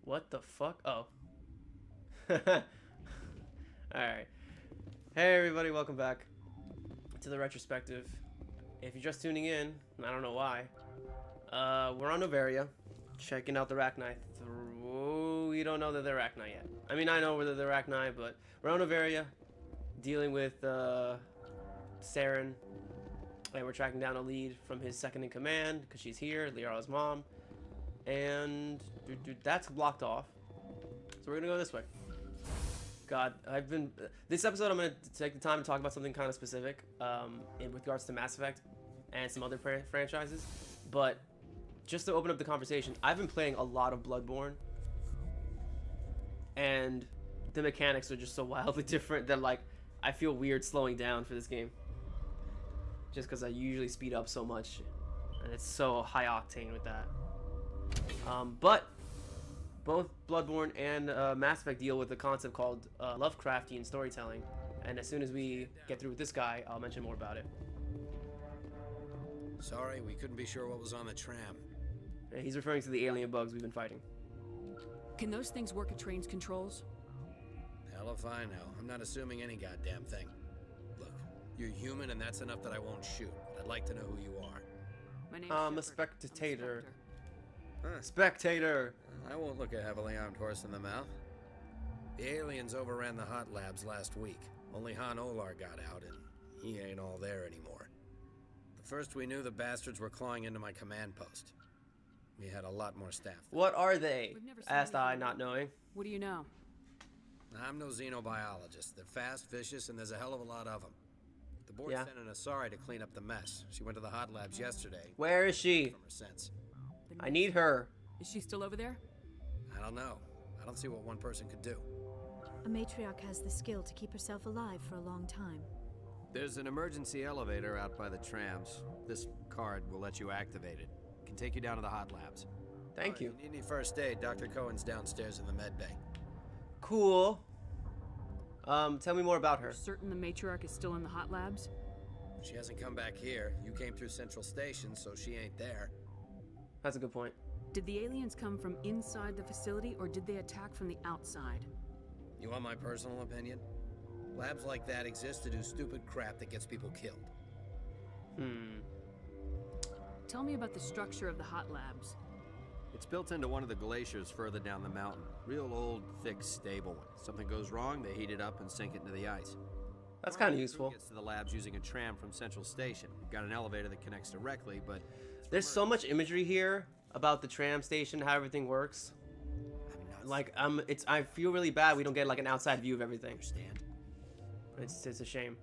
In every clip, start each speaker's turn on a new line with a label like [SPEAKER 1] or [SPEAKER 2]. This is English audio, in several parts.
[SPEAKER 1] What the fuck? Oh. Alright. Hey everybody, welcome back to the retrospective. If you're just tuning in, I don't know why, we're on Noveria, checking out the Rachni. We don't know that they're Rachni yet. I mean, I know whether they're Rachni, but we're on Noveria, dealing with Saren, and we're tracking down a lead from his second in command, because she's here, Liara's mom, and that's blocked off. So we're gonna go this way. God, this episode I'm gonna take the time to talk about something kind of specific, in with regards to Mass Effect and some other franchises. But just to open up the conversation, I've been playing a lot of Bloodborne, and the mechanics are just so wildly different that like I feel weird slowing down for this game, just because I usually speed up so much, and it's so high octane with that. But both Bloodborne and Mass Effect deal with a concept called Lovecraftian storytelling, and as soon as we get through with this guy, I'll mention more about it.
[SPEAKER 2] Sorry, we couldn't be sure what was on the tram.
[SPEAKER 1] And he's referring to the alien bugs we've been fighting.
[SPEAKER 3] Can those things work at train's controls?
[SPEAKER 2] Hell if I know. I'm not assuming any goddamn thing. Look, you're human and that's enough that I won't shoot. But I'd like to know who you are.
[SPEAKER 3] My name's
[SPEAKER 1] I'm a
[SPEAKER 3] Shepard.
[SPEAKER 1] spectator.
[SPEAKER 2] Huh.
[SPEAKER 1] Spectator!
[SPEAKER 2] I won't look a heavily armed horse in the mouth. The aliens overran the hot labs last week. Only Han Olar got out and he ain't all there anymore. The first we knew, the bastards were clawing into my command post. We had a lot more staff.
[SPEAKER 1] What are they?
[SPEAKER 3] We've never seen
[SPEAKER 1] Asked I,
[SPEAKER 3] anything.
[SPEAKER 1] not knowing.
[SPEAKER 3] What do you know?
[SPEAKER 2] I'm no xenobiologist. They're fast, vicious, and there's a hell of a lot of them. The board
[SPEAKER 1] Yeah.
[SPEAKER 2] sent an Asari to clean up the mess. She went to the hot labs yesterday.
[SPEAKER 1] Where is she?
[SPEAKER 2] From her sense.
[SPEAKER 1] I need her.
[SPEAKER 3] Is she still over there?
[SPEAKER 2] I don't know. I don't see what one person could do.
[SPEAKER 4] A matriarch has the skill to keep herself alive for a long time.
[SPEAKER 5] There's an emergency elevator out by the trams. This card will let you activate it. Can take you down to the hot labs.
[SPEAKER 1] Thank you.
[SPEAKER 2] Need any first aid? Dr. Cohen's downstairs in the med bay.
[SPEAKER 1] Cool. Tell me more about her.
[SPEAKER 3] Certain the matriarch is still in the hot labs?
[SPEAKER 2] She hasn't come back here. You came through Central Station, so she ain't there.
[SPEAKER 1] That's a good point.
[SPEAKER 3] Did the aliens come from inside the facility or did they attack from the outside?
[SPEAKER 2] You want my personal opinion? Labs like that exist to do stupid crap that gets people killed.
[SPEAKER 3] Tell me about the structure of the hot labs.
[SPEAKER 5] It's built into one of the glaciers further down the mountain. Real old, thick, stable one. Something goes wrong, they heat it up and sink it into the ice.
[SPEAKER 1] That's kind of
[SPEAKER 5] Crew
[SPEAKER 1] useful.
[SPEAKER 5] Gets to the labs using a tram from Central Station. We've got an elevator that connects directly, but
[SPEAKER 1] There's so much imagery here about the tram station, how everything works.
[SPEAKER 2] I'm not
[SPEAKER 1] Like, I feel really bad we don't get like an outside view of everything.
[SPEAKER 2] understand.
[SPEAKER 1] It's a shame.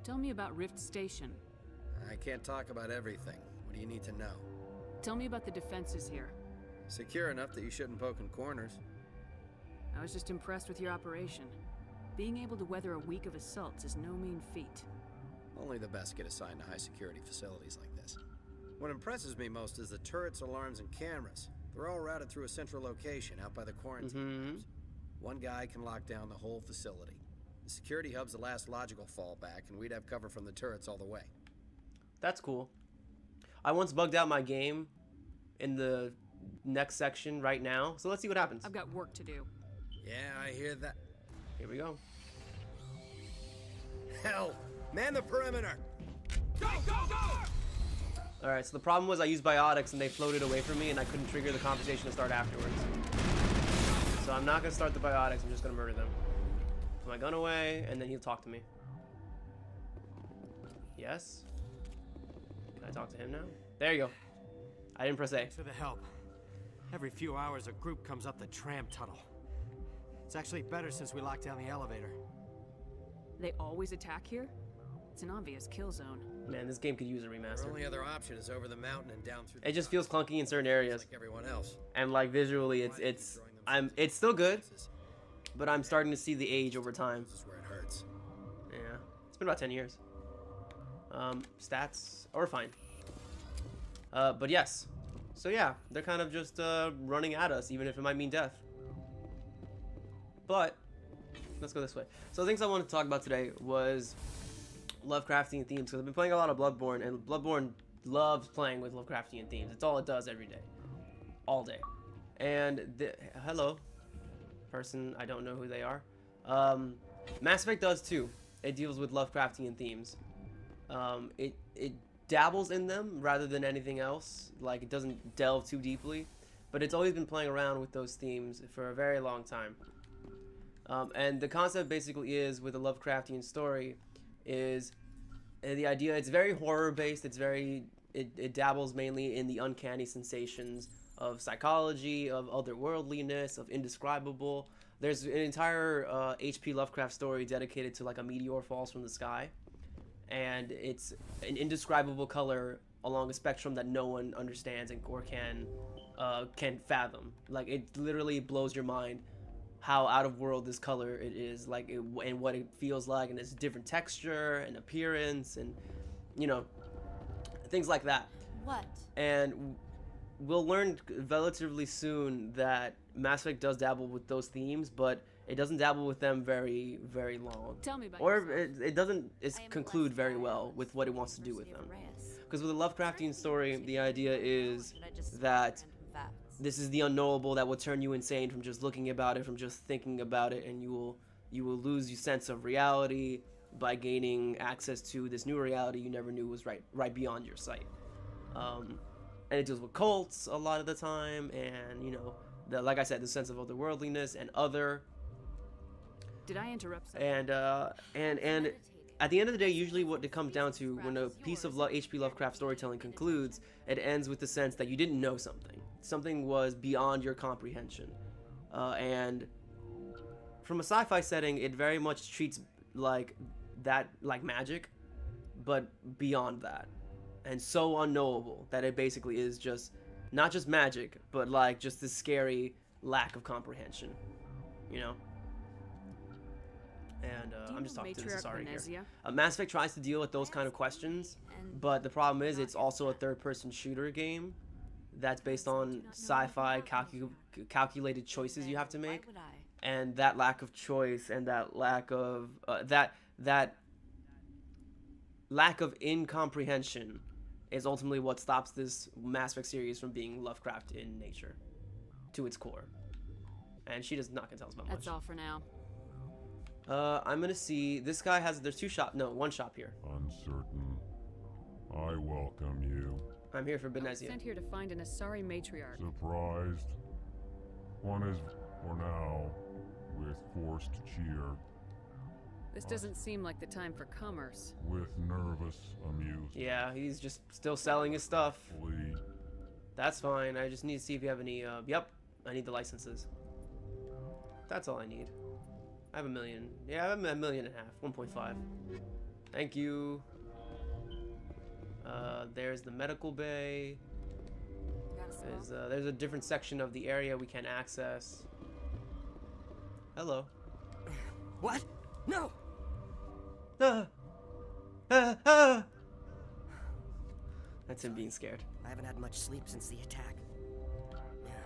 [SPEAKER 3] Tell me about Rift Station.
[SPEAKER 2] I can't talk about everything. What do you need to know?
[SPEAKER 3] Tell me about the defenses here.
[SPEAKER 2] Secure enough that you shouldn't poke in corners.
[SPEAKER 3] I was just impressed with your operation. Being able to weather a week of assaults is no mean feat.
[SPEAKER 2] Only the best get assigned to high security facilities like this. What impresses me most is the turrets, alarms, and cameras. They're all routed through a central location out by the quarantine labs. One guy can lock down the whole facility. The security hub's the last logical fallback, and we'd have cover from the turrets all the way.
[SPEAKER 1] That's cool. I once bugged out my game in the next section right now, so let's see what happens.
[SPEAKER 3] I've got work to do.
[SPEAKER 2] Yeah, I hear that.
[SPEAKER 1] Here we go.
[SPEAKER 2] Hell! Man the perimeter!
[SPEAKER 1] Alright, so the problem was I used biotics and they floated away from me and I couldn't trigger the conversation to start afterwards. So I'm not gonna start the biotics, I'm just gonna murder them. Put my gun away, and then he'll talk to me. Yes? Can I talk to him now? There you go. I didn't press A.
[SPEAKER 6] Thanks for the help. Every few hours, a group comes up the tram tunnel. It's actually better since we locked down the elevator.
[SPEAKER 3] They always attack here? It's an obvious kill zone.
[SPEAKER 1] Man, this game could use a
[SPEAKER 2] Our
[SPEAKER 1] remaster.
[SPEAKER 2] only other option is over the mountain and down through.
[SPEAKER 1] It just feels clunky in certain areas,
[SPEAKER 2] like everyone else.
[SPEAKER 1] and like visually, it's still good, but I'm starting to see the age over time.
[SPEAKER 2] This is where it hurts.
[SPEAKER 1] Yeah, it's been about 10 years. Stats are fine. But yes. So yeah, they're kind of just running at us, even if it might mean death. But let's go this way. So the things I wanted to talk about today was Lovecraftian themes, because I've been playing a lot of Bloodborne, and Bloodborne loves playing with Lovecraftian themes. It's all it does every day, all day. And hello, person, I don't know who they are. Mass Effect does too. It deals with Lovecraftian themes. It dabbles in them rather than anything else. Like, it doesn't delve too deeply, but it's always been playing around with those themes for a very long time. And the concept basically is, with a Lovecraftian story, is the idea. It's very horror based. It dabbles mainly in the uncanny sensations of psychology, of otherworldliness, of indescribable. There's an entire H.P. Lovecraft story dedicated to like a meteor falls from the sky, and it's an indescribable color along a spectrum that no one understands or can fathom. Like, it literally blows your mind how out of world this color it is, like, and what it feels like, and it's different texture and appearance, and you know, things like that.
[SPEAKER 4] What?
[SPEAKER 1] And we'll learn relatively soon that Mass Effect does dabble with those themes, but it doesn't dabble with them very, very long.
[SPEAKER 3] Tell me about
[SPEAKER 1] or
[SPEAKER 3] yourself.
[SPEAKER 1] it doesn't conclude very well with what it wants to do with them. Because with a Lovecraftian story, the idea is that this is the unknowable that will turn you insane from just looking about it, from just thinking about it, and you will lose your sense of reality by gaining access to this new reality you never knew was right beyond your sight. And it deals with cults a lot of the time, and you know, like I said, the sense of otherworldliness and other.
[SPEAKER 3] Did I interrupt something?
[SPEAKER 1] And at the end of the day, usually what it comes down to, when a piece of H.P. Lovecraft storytelling concludes, it ends with the sense that you didn't know something. Something was beyond your comprehension. And from a sci-fi setting, it very much treats like magic, but beyond that. And so unknowable that it basically is just, not just magic, but like just this scary lack of comprehension, you know? And I'm just talking to the Asari here. Mass Effect tries to deal with those kind of questions, but the problem is it's also a third-person shooter game that's based on sci-fi calculated choices you have to make, and that lack of choice and that lack of that lack of incomprehension is ultimately what stops this Mass Effect series from being Lovecraft in nature to its core. And she does not gonna tell us about much.
[SPEAKER 3] That's all for now.
[SPEAKER 1] I'm gonna see. This guy there's one shop here.
[SPEAKER 7] Uncertain. I welcome you.
[SPEAKER 1] I'm here for
[SPEAKER 3] I was
[SPEAKER 1] Benezia.
[SPEAKER 3] sent here to find an Asari matriarch.
[SPEAKER 7] Surprised? One is, for now, with forced cheer.
[SPEAKER 3] This doesn't seem like the time for commerce.
[SPEAKER 7] With nervous amusement.
[SPEAKER 1] Yeah, he's just still selling his stuff.
[SPEAKER 7] Flee.
[SPEAKER 1] That's fine. I just need to see if you have any, yep, I need the licenses. That's all I need. I have 1 million. Yeah, I have 1.5 million. 1.5. Thank you. There's the medical bay. There's a different section of the area we can access. Hello.
[SPEAKER 8] What? No!
[SPEAKER 1] That's him being scared.
[SPEAKER 8] I haven't had much sleep since the attack.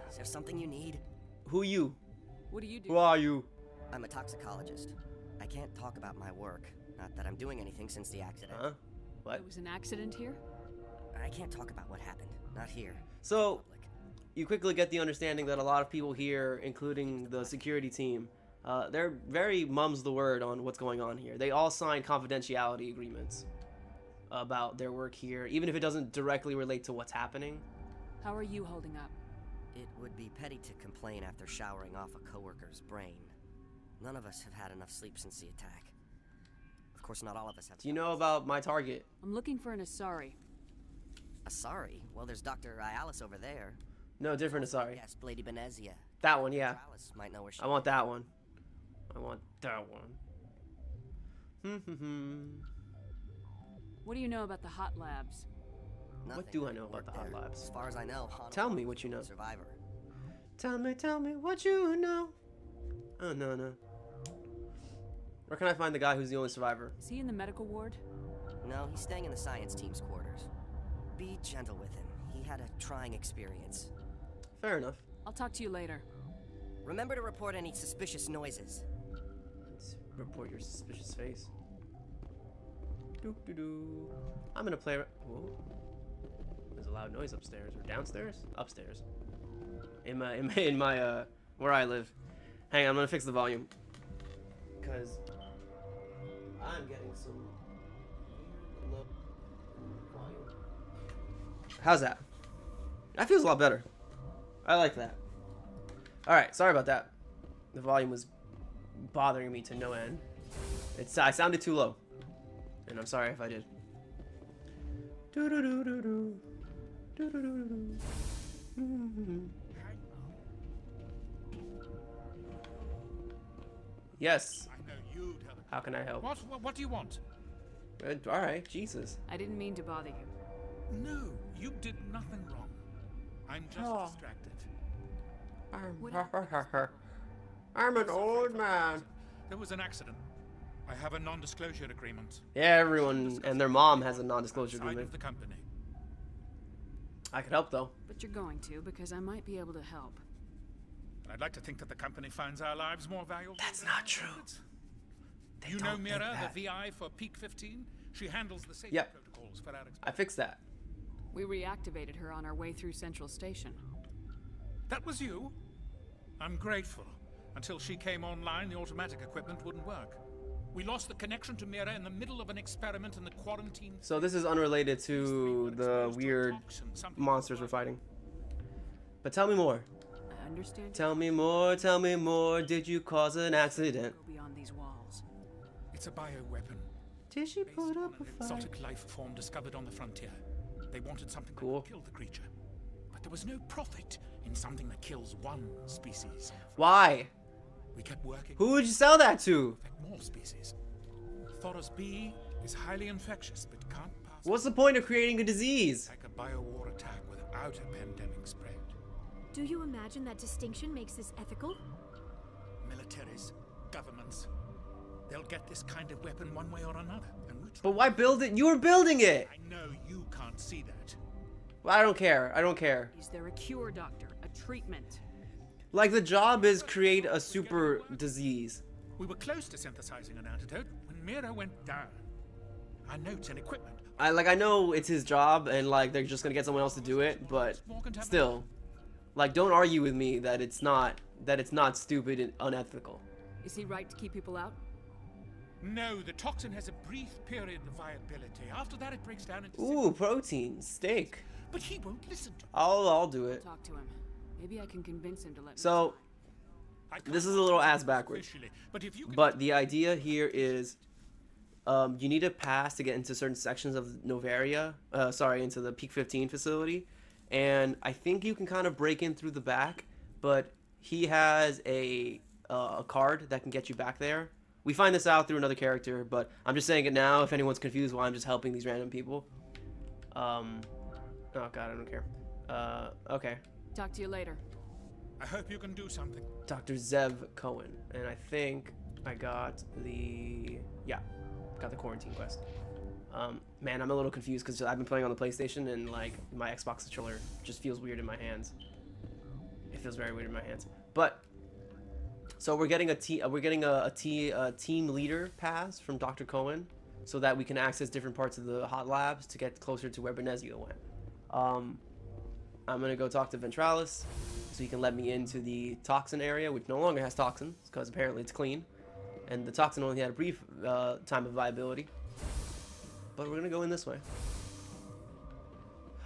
[SPEAKER 8] Is there something you need?
[SPEAKER 1] Who you?
[SPEAKER 3] What do you do?
[SPEAKER 1] Who are you?
[SPEAKER 8] I'm a toxicologist. I can't talk about my work. Not that I'm doing anything since the accident.
[SPEAKER 1] Huh? What?
[SPEAKER 3] There was an accident here?
[SPEAKER 8] I can't talk about what happened. Not here.
[SPEAKER 1] So, you quickly get the understanding that a lot of people here, including the security team, they're very mum's the word on what's going on here. They all signed confidentiality agreements about their work here, even if it doesn't directly relate to what's happening.
[SPEAKER 3] How are you holding up?
[SPEAKER 8] It would be petty to complain after showering off a coworker's brain. None of us have had enough sleep since the attack. Of course, not all of us have.
[SPEAKER 1] Do you know about my target?
[SPEAKER 3] I'm looking for an Asari.
[SPEAKER 8] Asari? Well, there's Dr. Ayalis over there.
[SPEAKER 1] No, different Asari.
[SPEAKER 8] Yes, Lady Benezia.
[SPEAKER 1] That one, yeah.
[SPEAKER 8] Ayalis might know where she
[SPEAKER 1] I want that one. I want that one.
[SPEAKER 3] What do you know about the hot labs?
[SPEAKER 8] Nothing.
[SPEAKER 1] What do I know about
[SPEAKER 8] Worked
[SPEAKER 1] the hot
[SPEAKER 8] there.
[SPEAKER 1] labs?
[SPEAKER 8] As far as I know, Hana
[SPEAKER 1] Tell me
[SPEAKER 8] was
[SPEAKER 1] what you know.
[SPEAKER 8] a survivor.
[SPEAKER 1] Tell me what you know. Oh, no. Where can I find the guy who's the only survivor?
[SPEAKER 3] Is he in the medical ward?
[SPEAKER 8] No, he's staying in the science team's quarters. Be gentle with him. He had a trying experience.
[SPEAKER 1] Fair enough.
[SPEAKER 3] I'll talk to you later.
[SPEAKER 8] Remember to report any suspicious noises.
[SPEAKER 1] Let's report your suspicious face. I'm gonna play. Whoa. There's a loud noise upstairs or downstairs? Upstairs. In my where I live. Hang on, I'm gonna fix the volume. Cause I'm getting some low volume. How's that? That feels a lot better. I like that. Alright, sorry about that. The volume was bothering me to no end. I sounded too low. And I'm sorry if I did. Yes.
[SPEAKER 9] I know you'd have.
[SPEAKER 1] How can I help?
[SPEAKER 9] What do you want?
[SPEAKER 1] All right, Jesus.
[SPEAKER 3] I didn't mean to bother you.
[SPEAKER 9] No, you did nothing wrong. I'm just distracted.
[SPEAKER 1] I'm an old man.
[SPEAKER 9] There was an accident. I have a non-disclosure agreement.
[SPEAKER 1] Yeah, everyone and their mom has a non-disclosure
[SPEAKER 9] Outside
[SPEAKER 1] agreement.
[SPEAKER 9] of the company.
[SPEAKER 1] I could help though.
[SPEAKER 3] But you're going to, because I might be able to help.
[SPEAKER 9] I'd like to think that the company finds our lives more valuable.
[SPEAKER 1] That's
[SPEAKER 9] than
[SPEAKER 1] not
[SPEAKER 9] our
[SPEAKER 1] true.
[SPEAKER 9] profits.
[SPEAKER 1] They
[SPEAKER 9] You know
[SPEAKER 1] don't think
[SPEAKER 9] Mira,
[SPEAKER 1] that.
[SPEAKER 9] the VI for Peak 15? She handles the safety
[SPEAKER 1] Yep.
[SPEAKER 9] protocols for our
[SPEAKER 1] I fixed that.
[SPEAKER 3] We reactivated her on our way through Central Station.
[SPEAKER 9] That was you? I'm grateful. Until she came online, the automatic equipment wouldn't work. We lost the connection to Mira in the middle of an experiment in the quarantine.
[SPEAKER 1] So this is unrelated to the weird monsters we're fighting. But tell me more.
[SPEAKER 3] I understand.
[SPEAKER 1] Tell me more, tell me more. Did you cause an accident?
[SPEAKER 3] Go beyond these walls.
[SPEAKER 9] It's a bioweapon.
[SPEAKER 1] Did she
[SPEAKER 9] Based
[SPEAKER 1] put
[SPEAKER 9] on
[SPEAKER 1] up a
[SPEAKER 9] an
[SPEAKER 1] fight?
[SPEAKER 9] exotic life form discovered on the frontier. They wanted something that
[SPEAKER 1] Cool.
[SPEAKER 9] would kill the creature. But there was no profit in something that kills one species.
[SPEAKER 1] Why?
[SPEAKER 9] We kept working
[SPEAKER 1] Who would you sell that to?
[SPEAKER 9] to affect more species. Thoros B is highly infectious, but can't pass
[SPEAKER 1] What's the point of creating a disease?
[SPEAKER 9] like a biowar attack without a pandemic spread.
[SPEAKER 4] Do you imagine that distinction makes this ethical?
[SPEAKER 9] Militaries, governments, they'll get this kind of weapon one way or another. And we try.
[SPEAKER 1] But why build it? You were building it!
[SPEAKER 9] I know you can't see that.
[SPEAKER 1] Well, I don't care. I don't care.
[SPEAKER 3] Is there a cure, Doctor? A treatment?
[SPEAKER 1] Like, the job is create a super disease.
[SPEAKER 9] We were close to synthesizing an antidote when Mira went down. Our notes and equipment.
[SPEAKER 1] I know it's his job and like they're just gonna get someone else to do it, but still, like, don't argue with me that it's not stupid and unethical.
[SPEAKER 3] Is he right to keep people out?
[SPEAKER 9] No, the toxin has a brief period of viability. After that, it breaks down into.
[SPEAKER 1] Ooh, protein, steak.
[SPEAKER 9] But he won't listen to me.
[SPEAKER 1] I'll do it.
[SPEAKER 3] Talk to him. Maybe I can convince him to let me.
[SPEAKER 1] So
[SPEAKER 9] I can't
[SPEAKER 1] this is a little ass backwards,
[SPEAKER 9] officially, but if you can
[SPEAKER 1] but the idea here is, you need a pass to get into certain sections of Novaria. Into the Peak 15 facility, and I think you can kind of break in through the back. But he has a card that can get you back there. We find this out through another character, but I'm just saying it now if anyone's confused why I'm just helping these random people. Oh god, I don't care. Okay.
[SPEAKER 3] Talk to you later.
[SPEAKER 9] I hope you can do something.
[SPEAKER 1] Dr. Zev Cohen, and I think I got the quarantine quest. Man, I'm a little confused because I've been playing on the PlayStation and like my Xbox controller just feels weird in my hands. It feels very weird in my hands. But so we're getting a team leader pass from Dr. Cohen, so that we can access different parts of the hot labs to get closer to where Benezio went. I'm gonna go talk to Ventralis so he can let me into the toxin area, which no longer has toxins because apparently it's clean, and the toxin only had a brief time of viability. But we're gonna go in this way.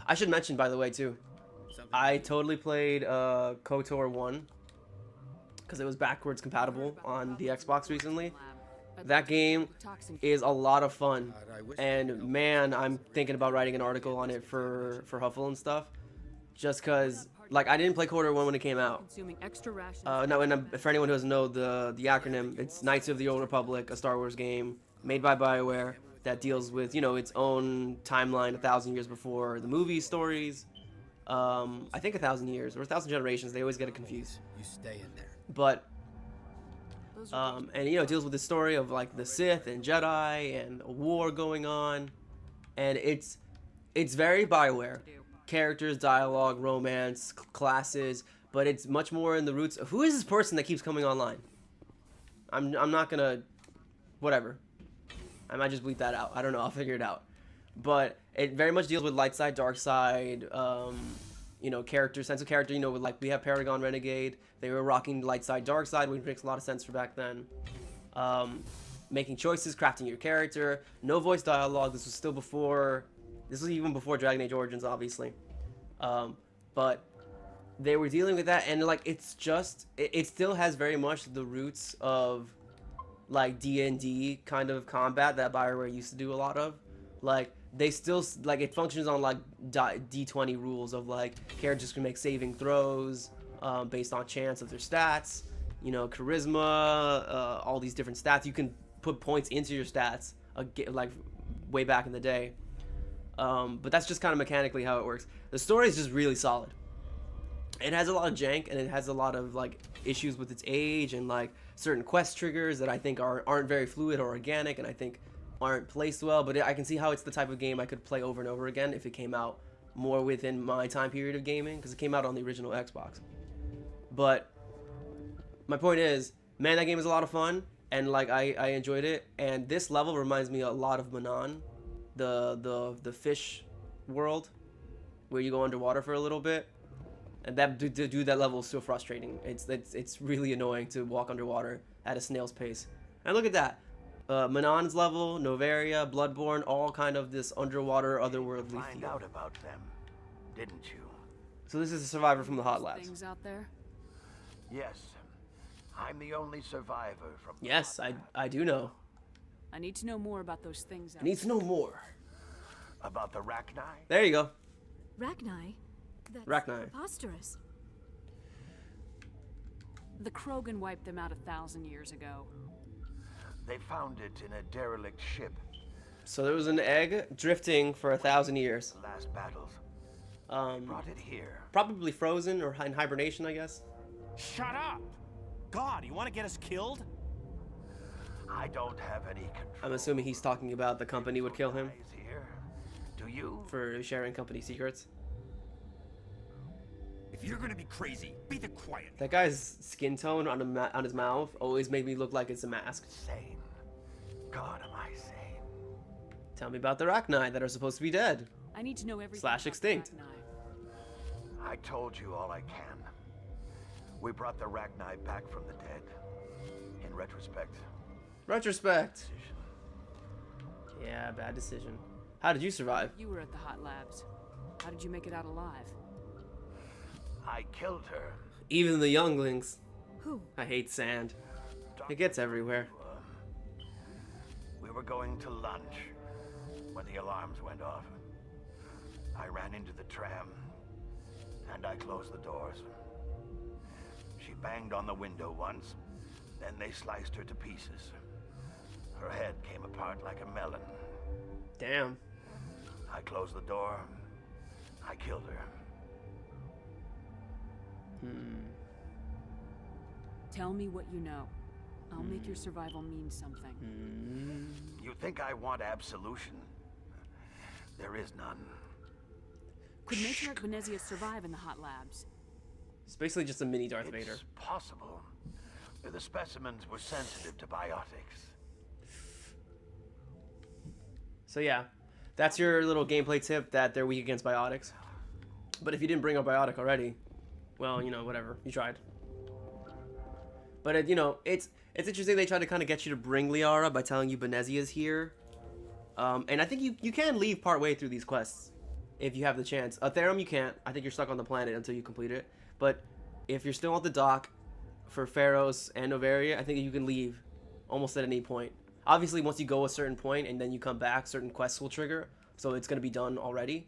[SPEAKER 1] I should mention, by the way, too, I totally played KOTOR 1 because it was backwards compatible on the Xbox recently. That game is a lot of fun, and man, I'm thinking about writing an article on it for Huffle and stuff, just because, like, I didn't play KOTOR 1 when it came out.
[SPEAKER 3] Consuming extra rations.
[SPEAKER 1] No, and for anyone who doesn't know the acronym, it's Knights of the Old Republic, a Star Wars game made by BioWare that deals with, you know, its own timeline 1,000 years before the movie stories. I think 1,000 years or 1,000 generations. They always get it confused.
[SPEAKER 2] You stay in there.
[SPEAKER 1] But and you know, it deals with the story of like the Sith and Jedi and a war going on, and it's very BioWare. Characters, dialogue, romance, classes, but it's much more in the roots of who is this person that keeps coming online. I'm not gonna, whatever. I might just bleep that out. I don't know. I'll figure it out. But it very much deals with light side, dark side, you know, character, sense of character. You know, with, like, we have Paragon Renegade. They were rocking light side, dark side, which makes a lot of sense for back then. Making choices, crafting your character. No voice dialogue. This was still before. This was even before Dragon Age Origins, obviously. But they were dealing with that, and like it's just it still has very much the roots of like D&D kind of combat that BioWare used to do a lot of. Like they still like it functions on like D20 rules of like characters can make saving throws based on chance of their stats, you know, charisma, all these different stats. You can put points into your stats like way back in the day. But that's just kind of mechanically how it works. The story is just really solid. It has a lot of jank, and it has a lot of like issues with its age and like certain quest triggers that I think aren't very fluid or organic, and I think aren't placed well. But I can see how it's the type of game I could play over and over again if it came out more within my time period of gaming, because it came out on the original Xbox. But my point is, man, that game is a lot of fun, and like I enjoyed it. And this level reminds me a lot of Manon, the fish world, where you go underwater for a little bit. And that to do that level is still frustrating. It's really annoying to walk underwater at a snail's pace. And look at that, Manon's level, Noveria, Bloodborne, all kind of this underwater otherworldly
[SPEAKER 10] Find out about them, didn't you?
[SPEAKER 1] So this is a survivor from the Hot Labs.
[SPEAKER 3] Things out there?
[SPEAKER 10] Yes, I'm the only survivor from.
[SPEAKER 1] Yes, I do know.
[SPEAKER 3] I need to know more about those things.
[SPEAKER 1] I need to know more
[SPEAKER 10] about the Rachni.
[SPEAKER 1] There you go.
[SPEAKER 4] Rachni? That's
[SPEAKER 1] Rachni.
[SPEAKER 4] preposterous.
[SPEAKER 3] The Krogan wiped them out 1,000 years ago.
[SPEAKER 10] They found it in a derelict ship.
[SPEAKER 1] So there was an egg drifting for 1,000 years.
[SPEAKER 10] The last battles. They brought it here.
[SPEAKER 1] Probably frozen or in hibernation, I guess.
[SPEAKER 11] Shut up! God, you want to get us killed?
[SPEAKER 10] I don't have any control.
[SPEAKER 1] I'm assuming he's talking about the company would kill him.
[SPEAKER 10] Here. Do you?
[SPEAKER 1] For sharing company secrets.
[SPEAKER 11] If you're gonna be crazy, be the quiet.
[SPEAKER 1] That guy's skin tone on his mouth always made me look like it's a mask.
[SPEAKER 10] Sane. God, am I sane?
[SPEAKER 1] Tell me about the Rachni that are supposed to be dead.
[SPEAKER 3] I need to know everything.
[SPEAKER 1] / extinct.
[SPEAKER 10] I told you all I can. We brought the Rachni back from the dead. In retrospect.
[SPEAKER 1] Retrospect. Yeah, bad decision. How did you survive?
[SPEAKER 3] You were at the Hot Labs. How did you make it out alive?
[SPEAKER 10] I killed her.
[SPEAKER 1] Even the younglings.
[SPEAKER 4] Who?
[SPEAKER 1] I hate sand. It gets everywhere.
[SPEAKER 10] We were going to lunch when the alarms went off. I ran into the tram and I closed the doors. She banged on the window once, then they sliced her to pieces. Her head came apart like a melon.
[SPEAKER 1] Damn.
[SPEAKER 10] I closed the door. I killed her.
[SPEAKER 3] Tell me what you know. I'll make your survival mean something.
[SPEAKER 10] You think I want absolution? There is none.
[SPEAKER 3] Could Matriarch Venezia survive in the Hot Labs?
[SPEAKER 1] It's basically just a mini Darth Vader.
[SPEAKER 10] It's possible. The specimens were sensitive to biotics.
[SPEAKER 1] So yeah, that's your little gameplay tip, that they're weak against biotics. But if you didn't bring a biotic already, well, you know, whatever. You tried. But, you know, it's interesting they try to kind of get you to bring Liara by telling you Benezia's here. And I think you can leave partway through these quests if you have the chance. Therum, you can't. I think you're stuck on the planet until you complete it. But if you're still at the dock for Pharos and Noveria, I think you can leave almost at any point. Obviously, once you go a certain point and then you come back, certain quests will trigger. So it's going to be done already.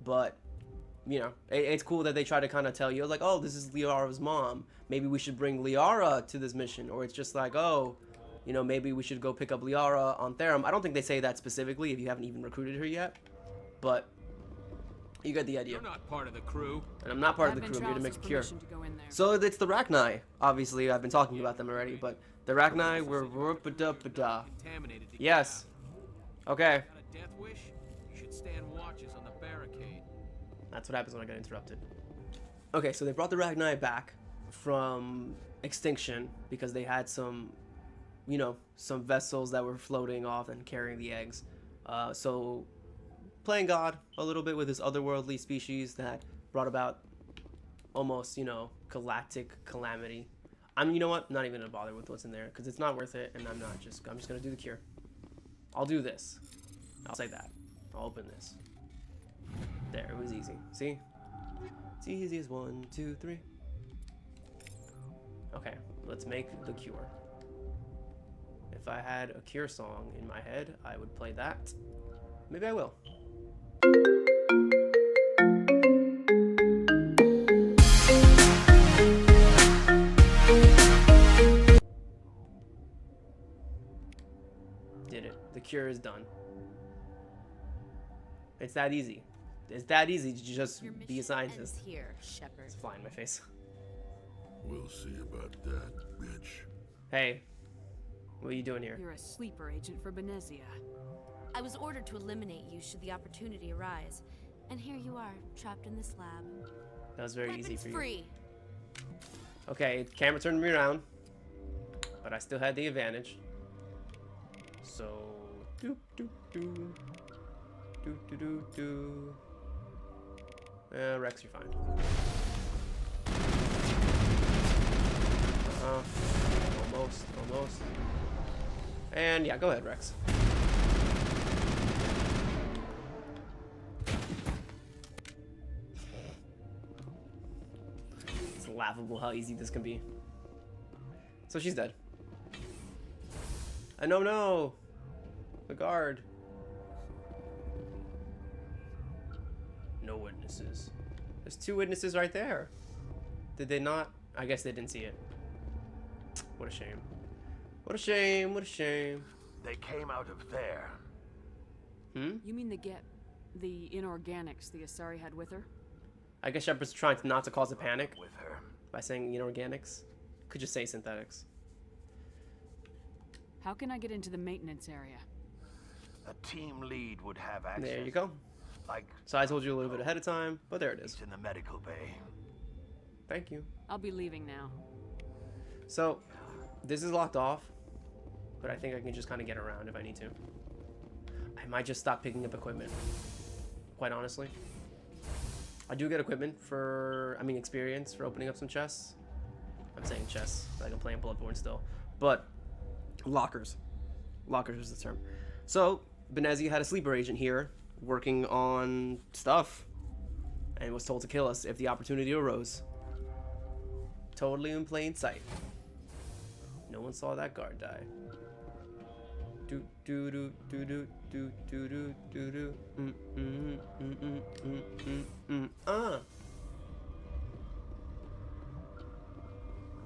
[SPEAKER 1] But, you know, it's cool that they try to kind of tell you, like, oh, this is Liara's mom. Maybe we should bring Liara to this mission. Or it's just like, oh, you know, maybe we should go pick up Liara on Therum. I don't think they say that specifically if you haven't even recruited her yet. But you get the idea.
[SPEAKER 12] You're not part of the crew.
[SPEAKER 1] And I'm not part of the crew. I'm here to make a cure. So it's the Rachni. Obviously, I've been talking about them already. But the Rachni were... Yes. Okay.
[SPEAKER 12] Death wish? You should stand watches on the barricade.
[SPEAKER 1] That's what happens when I get interrupted. Okay, so they brought the Rachni back from extinction because they had some, you know, some vessels that were floating off and carrying the eggs. So playing God a little bit with this otherworldly species that brought about almost, you know, galactic calamity. You know what? I'm not even gonna bother with what's in there because it's not worth it, and I'm just gonna do the cure. I'll do this. I'll say that. I'll open this. There, it was easy. See? It's easy as 1, 2, 3. Okay, let's make the cure. If I had a cure song in my head, I would play that. Maybe I will. Did it. The cure is done. It's that easy. It's that easy to just be a scientist.
[SPEAKER 13] Here, Shepard.
[SPEAKER 1] It's a fly in my face.
[SPEAKER 14] We'll see about that, bitch.
[SPEAKER 1] Hey, what are you doing here?
[SPEAKER 3] You're a sleeper agent for Benezia.
[SPEAKER 13] I was ordered to eliminate you should the opportunity arise. And here you are, trapped in this lab.
[SPEAKER 1] That was very easy for you.
[SPEAKER 13] Free.
[SPEAKER 1] Okay, the camera turned me around, but I still had the advantage. So, doop doop doo, doop doo doo doo. Rex, you're fine. Almost. And yeah, go ahead, Rex. It's laughable how easy this can be. So she's dead. And no! The guard. No witnesses. There's 2 witnesses right there. Did they not? I guess they didn't see it. What a shame. What a shame. What a shame.
[SPEAKER 10] They came out of there.
[SPEAKER 3] You mean the inorganics the Asari had with her?
[SPEAKER 1] I guess Shepard's trying not to cause a panic
[SPEAKER 10] with her
[SPEAKER 1] by saying inorganics. Could just say synthetics.
[SPEAKER 3] How can I get into the maintenance area?
[SPEAKER 10] A team lead would have access.
[SPEAKER 1] There you go. So I told you a little bit ahead of time, but there it is.
[SPEAKER 10] It's in the medical bay.
[SPEAKER 1] Thank you.
[SPEAKER 3] I'll be leaving now.
[SPEAKER 1] So, this is locked off, but I think I can just kind of get around if I need to. I might just stop picking up equipment, quite honestly. I do get equipment for, experience for opening up some chests. I'm saying chests, like I'm playing Bloodborne still. But, lockers. Lockers is the term. So, Benezia had a sleeper agent here, working on stuff, and was told to kill us if the opportunity arose. Totally in plain sight. No one saw that guard die. Do do do do do do do do do do.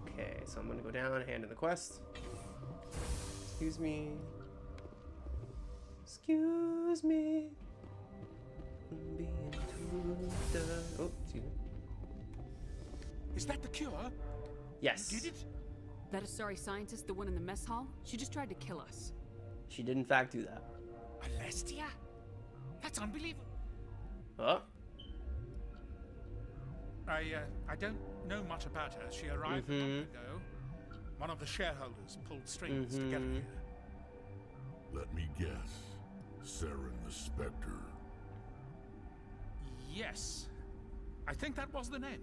[SPEAKER 1] Okay, so I'm gonna go down, hand in the quest. Excuse me. Excuse me. Oh, excuse me.
[SPEAKER 9] Is that the cure?
[SPEAKER 1] Yes.
[SPEAKER 9] You did it?
[SPEAKER 3] That Asari scientist, the one in the mess hall? She just tried to kill us.
[SPEAKER 1] She did in fact do that.
[SPEAKER 9] Alestia? That's unbelievable.
[SPEAKER 1] Huh?
[SPEAKER 9] I don't know much about her. She arrived a month ago. One of the shareholders pulled strings to get her here.
[SPEAKER 14] Let me guess. Saren the Spectre.
[SPEAKER 9] Yes. I think that was the name.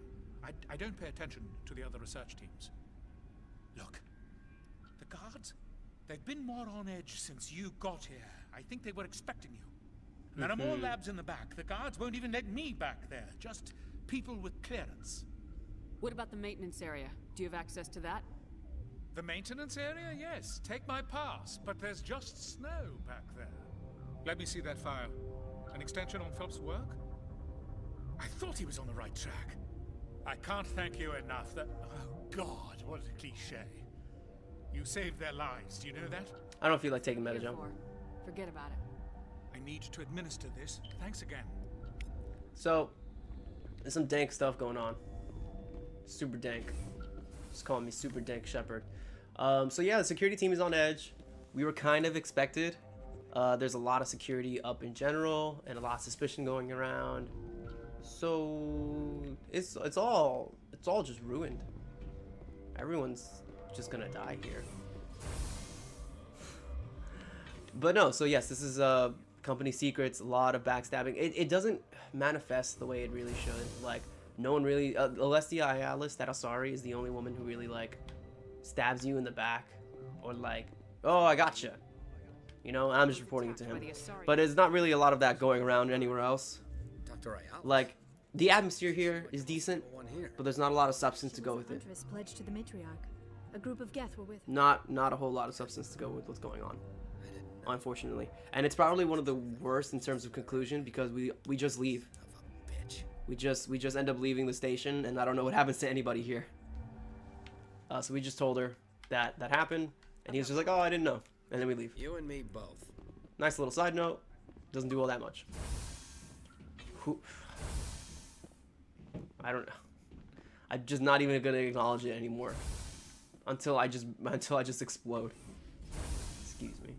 [SPEAKER 9] I don't pay attention to the other research teams. Look, the guards, they've been more on edge since you got here. I think they were expecting you. And there are more labs in the back. The guards won't even let me back there. Just people with clearance.
[SPEAKER 3] What about the maintenance area? Do you have access to that?
[SPEAKER 9] The maintenance area? Yes. Take my pass. But there's just snow back there. Let me see that file. An extension on Phelps' work? I thought he was on the right track. I can't thank you enough. Oh, God, what a cliche. You saved their lives. Do you know that?
[SPEAKER 1] I don't feel like taking meta jump.
[SPEAKER 3] Forget about it.
[SPEAKER 9] I need to administer this. Thanks again.
[SPEAKER 1] So, there's some dank stuff going on. Super dank. Just calling me Super Dank Shepard. So yeah, the security team is on edge. We were kind of expected. There's a lot of security up in general, and a lot of suspicion going around. So it's all just ruined. Everyone's just gonna die here. But no, so yes, this is company secrets, a lot of backstabbing. It doesn't manifest the way it really should. Like, no one really... Alessia Ayala Statasari is the only woman who really, like, stabs you in the back. Or, like, oh, I gotcha. You know, I'm just reporting it to him. But it's not really a lot of that going around anywhere else.
[SPEAKER 2] Dr. Ayala.
[SPEAKER 1] Like, the atmosphere here is decent, but there's not a lot of substance to go with it.
[SPEAKER 4] Huntress pledged to the matriarch. A group of Geth were with her.
[SPEAKER 1] Not a whole lot of substance to go with what's going on, unfortunately. And it's probably one of the worst in terms of conclusion because we just leave. We just end up leaving the station, and I don't know what happens to anybody here. So we just told her that happened, and he was just like, oh, I didn't know, and then we leave.
[SPEAKER 2] You and me both.
[SPEAKER 1] Nice little side note. Doesn't do all that much. I don't know. I'm just not even gonna acknowledge it anymore until I just explode. Excuse me.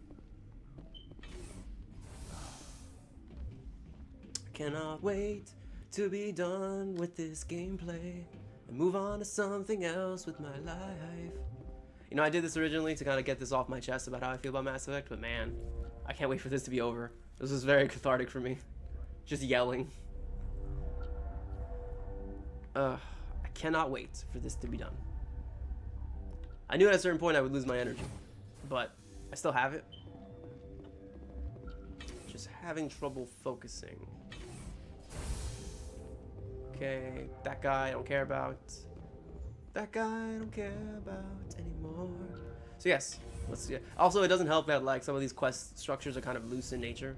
[SPEAKER 1] I cannot wait to be done with this gameplay and move on to something else with my life. You know, I did this originally to kind of get this off my chest about how I feel about Mass Effect, but man, I can't wait for this to be over. This was very cathartic for me. Just yelling. I cannot wait for this to be done. I knew at a certain point I would lose my energy, but I still have it. Just having trouble focusing. Okay, that guy I don't care about. That guy I don't care about anymore. So yes, let's see. Also, it doesn't help that like some of these quest structures are kind of loose in nature.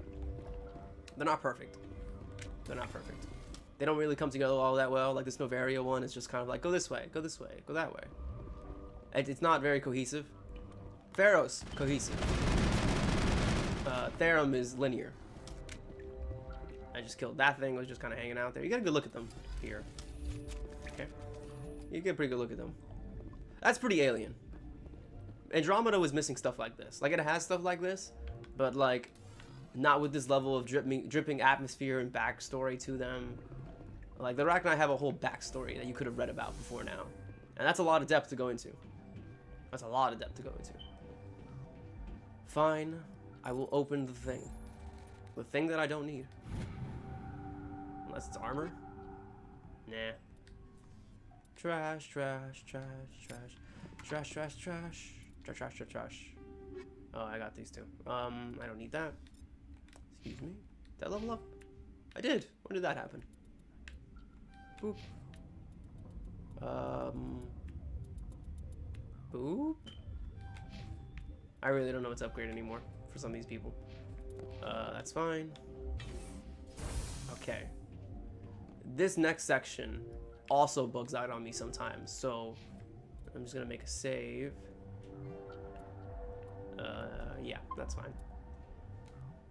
[SPEAKER 1] They're not perfect. They're not perfect. They don't really come together all that well. Like this Novaria one is just kind of like, go this way, go that way. It's not very cohesive. Pharaoh's cohesive. Therum is linear. I just killed that thing, was just kind of hanging out there. You get a good look at them here. Okay. You get a pretty good look at them. That's pretty alien. Andromeda was missing stuff like this. Like, it has stuff like this, but like, not with this level of dripping atmosphere and backstory to them. Like, the Rachni have a whole backstory that you could have read about before now. And that's a lot of depth to go into. That's a lot of depth to go into. Fine. I will open the thing. The thing that I don't need. Unless it's armor. Nah. Trash, trash, trash, trash. Trash, trash, trash. Trash, trash, trash, trash. Oh, I got these two. I don't need that. Excuse me. Did I level up? I did. When did that happen? Boop. Boop. I really don't know what's upgrade anymore for some of these people. That's fine. Okay. This next section also bugs out on me sometimes, so I'm just gonna make a save. Yeah, that's fine.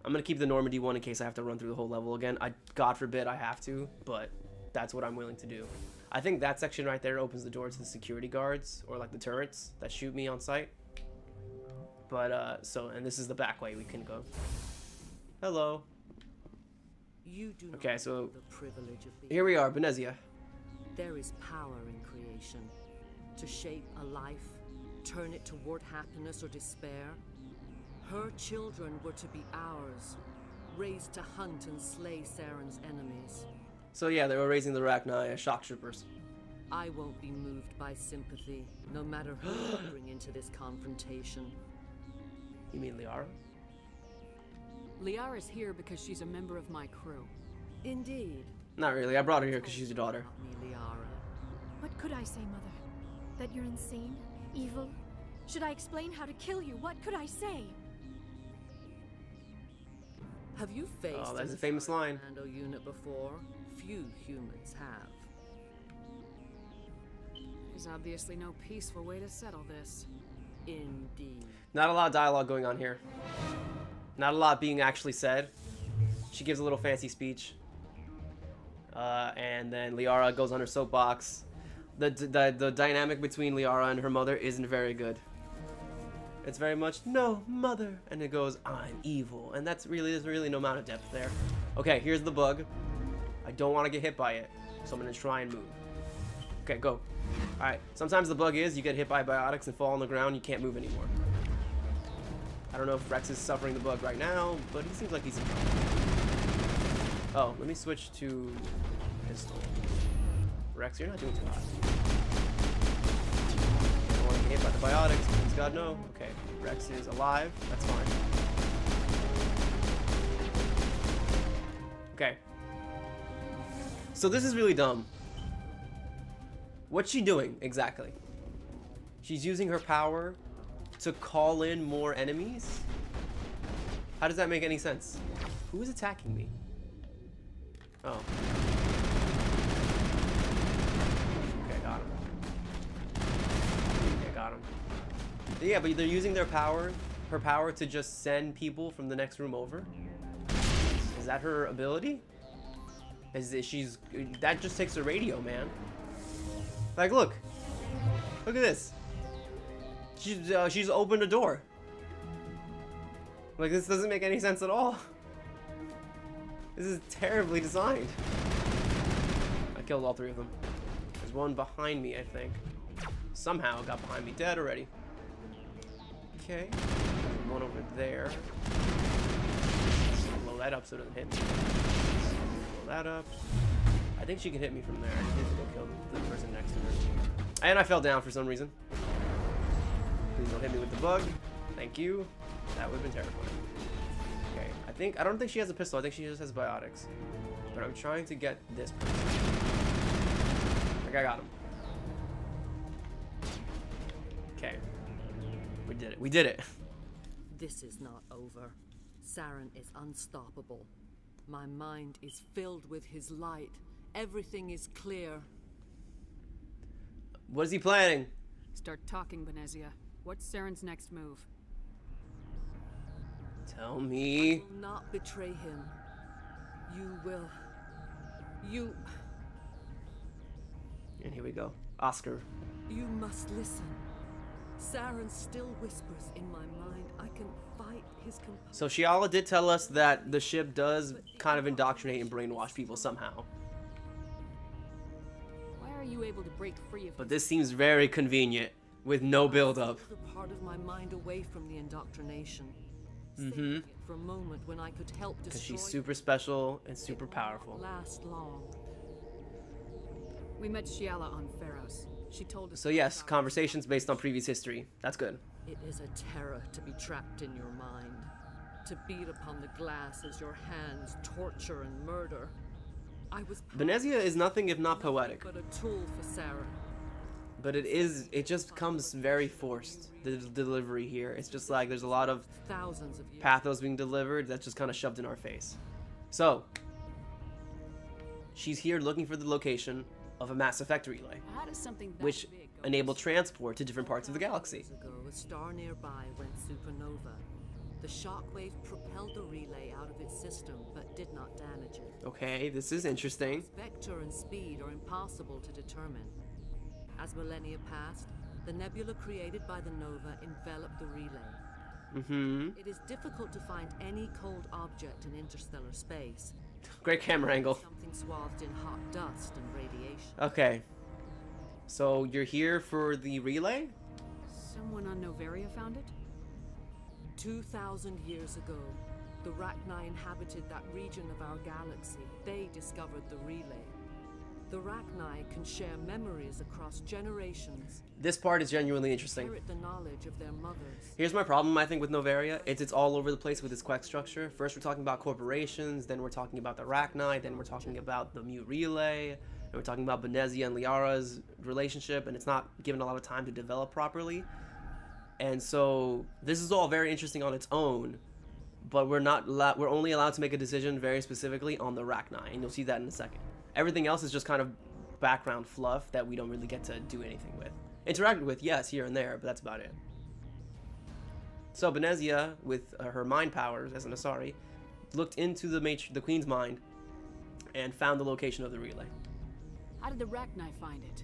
[SPEAKER 1] I'm gonna keep the Normandy one in case I have to run through the whole level again. God forbid I have to, but that's what I'm willing to do. I think that section right there opens the door to the security guards, or like the turrets that shoot me on sight. But, and this is the back way we can go. Hello.
[SPEAKER 15] You do
[SPEAKER 1] okay,
[SPEAKER 15] not
[SPEAKER 1] so
[SPEAKER 15] the privilege of
[SPEAKER 1] here we are, Benezia.
[SPEAKER 15] There is power in creation. To shape a life, turn it toward happiness or despair. Her children were to be ours, raised to hunt and slay Saren's enemies.
[SPEAKER 1] So yeah, they were raising the Rachni as shock troopers.
[SPEAKER 15] I won't be moved by sympathy, no matter who you bring into this confrontation.
[SPEAKER 1] You mean Liara?
[SPEAKER 3] Liara's here because she's a member of my crew.
[SPEAKER 15] Indeed.
[SPEAKER 1] Not really. I brought her here because she's your daughter.
[SPEAKER 4] What could I say, Mother? That you're insane? Evil? Should I explain how to kill you? What could I say?
[SPEAKER 15] Have you faced
[SPEAKER 1] oh, that's a famous line.
[SPEAKER 15] Commando unit before? Few humans have.
[SPEAKER 3] There's obviously no peaceful way to settle this.
[SPEAKER 15] Indeed.
[SPEAKER 1] Not a lot of dialogue going on here. Not a lot being actually said. She gives a little fancy speech. And then Liara goes on her soapbox. The dynamic between Liara and her mother isn't very good. It's very much, no, mother. And it goes, I'm evil. And there's really no amount of depth there. Okay, here's the bug. I don't want to get hit by it. So I'm going to try and move. Okay, go. Alright, sometimes the bug is you get hit by biotics and fall on the ground, you can't move anymore. I don't know if Rex is suffering the bug right now, but he seems like he's... Oh, let me switch to pistol. Rex, you're not doing too hot. I don't want to get hit by the biotics. Please God, no. Okay, Rex is alive. That's fine. Okay. So this is really dumb. What's she doing, exactly? She's using her power to call in more enemies? How does that make any sense? Who is attacking me? Oh. Okay, got him. Okay, got him. Yeah, but they're using their power, her power, to just send people from the next room over? Is that her ability? That just takes a radio, man. Like, look at this. She's opened a door. Like, this doesn't make any sense at all. This is terribly designed. I killed all 3 of them. There's one behind me, I think. Somehow got behind me, dead already. Okay, one over there. Blow that up so it doesn't hit me. Blow that up. I think she can hit me from there. I just need to go kill the person next to her. And I fell down for some reason. Please don't hit me with the bug. Thank you. That would have been terrifying. Okay, I don't think she has a pistol. I think she just has biotics. But I'm trying to get this person. Like, I got him. Okay. We did it. We did it.
[SPEAKER 15] This is not over. Saren is unstoppable. My mind is filled with his light. Everything is clear.
[SPEAKER 1] What is he planning?
[SPEAKER 3] Start talking, Benezia. What's Saren's next move?
[SPEAKER 1] Tell me.
[SPEAKER 15] I will not betray him. You will. You...
[SPEAKER 1] And here we go. Oscar.
[SPEAKER 15] You must listen. Saren still whispers in my mind. I can fight his composure.
[SPEAKER 1] So Shiala did tell us that the ship does kind of indoctrinate and brainwash people somehow.
[SPEAKER 3] Why are you able to break free of...
[SPEAKER 1] But this seems very convenient with no build-up.
[SPEAKER 15] I pulled a part of my mind away from the indoctrination.
[SPEAKER 1] Mm-hmm.
[SPEAKER 15] For a moment when I could help destroy...
[SPEAKER 1] Because she's super special and super powerful.
[SPEAKER 15] Last long.
[SPEAKER 3] We met Shiala on Pharos. She told us...
[SPEAKER 1] So yes, conversations based on previous history. That's good.
[SPEAKER 15] It is a terror to be trapped in your mind. To beat upon the glass as your hands torture and murder. I was...
[SPEAKER 1] Benezia is nothing if not poetic.
[SPEAKER 15] But a tool for Saren.
[SPEAKER 1] But it just comes very forced, the delivery here. It's just like there's a lot of
[SPEAKER 15] thousands of years
[SPEAKER 1] pathos being delivered that's just kind of shoved in our face. So, she's here looking for the location of a Mass Effect relay,
[SPEAKER 3] How does something that
[SPEAKER 1] which
[SPEAKER 3] big go
[SPEAKER 1] enable transport to different parts of the galaxy.
[SPEAKER 15] A star nearby went supernova. The shockwave propelled the relay out of its system, but did not damage it.
[SPEAKER 1] Okay, this is interesting.
[SPEAKER 15] Its vector and speed are impossible to determine. As millennia passed, the nebula created by the nova enveloped the relay.
[SPEAKER 1] Mm-hmm.
[SPEAKER 15] It is difficult to find any cold object in interstellar space.
[SPEAKER 1] Great camera angle.
[SPEAKER 15] Something swathed in hot dust and radiation.
[SPEAKER 1] Okay. So you're here for the relay?
[SPEAKER 3] Someone on Noveria found it?
[SPEAKER 15] 2,000 years ago, the Rachni inhabited that region of our galaxy. They discovered the relay. The Rachni can share memories across generations.
[SPEAKER 1] This part is genuinely interesting.
[SPEAKER 15] Inherit the knowledge of their mothers.
[SPEAKER 1] Here's my problem, I think, with Noveria. It's all over the place with its quest structure. First we're talking about corporations, then we're talking about the Rachni, then we're talking about the Mute Relay, and we're talking about Benezia and Liara's relationship, and it's not given a lot of time to develop properly. And so this is all very interesting on its own, but we're only allowed to make a decision very specifically on the Rachni, and you'll see that in a second. Everything else is just kind of background fluff that we don't really get to do anything with. Interacted with, yes, here and there, but that's about it. So Benezia, with her mind powers as an Asari, looked into the Queen's mind and found the location of the relay.
[SPEAKER 3] How did the Rachni find it?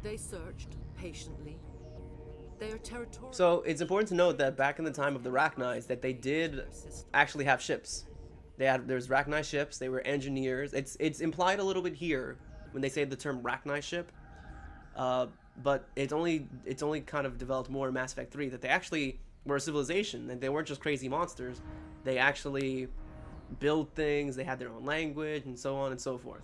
[SPEAKER 15] They searched patiently. They are territorial.
[SPEAKER 1] So it's important to note that back in the time of the Rachnis, that they did actually have ships. There's Rachni ships. They were engineers. It's implied a little bit here when they say the term Rachni ship, but it's only kind of developed more in Mass Effect 3 that they actually were a civilization, and they weren't just crazy monsters. They actually build things, they had their own language, and so on and so forth.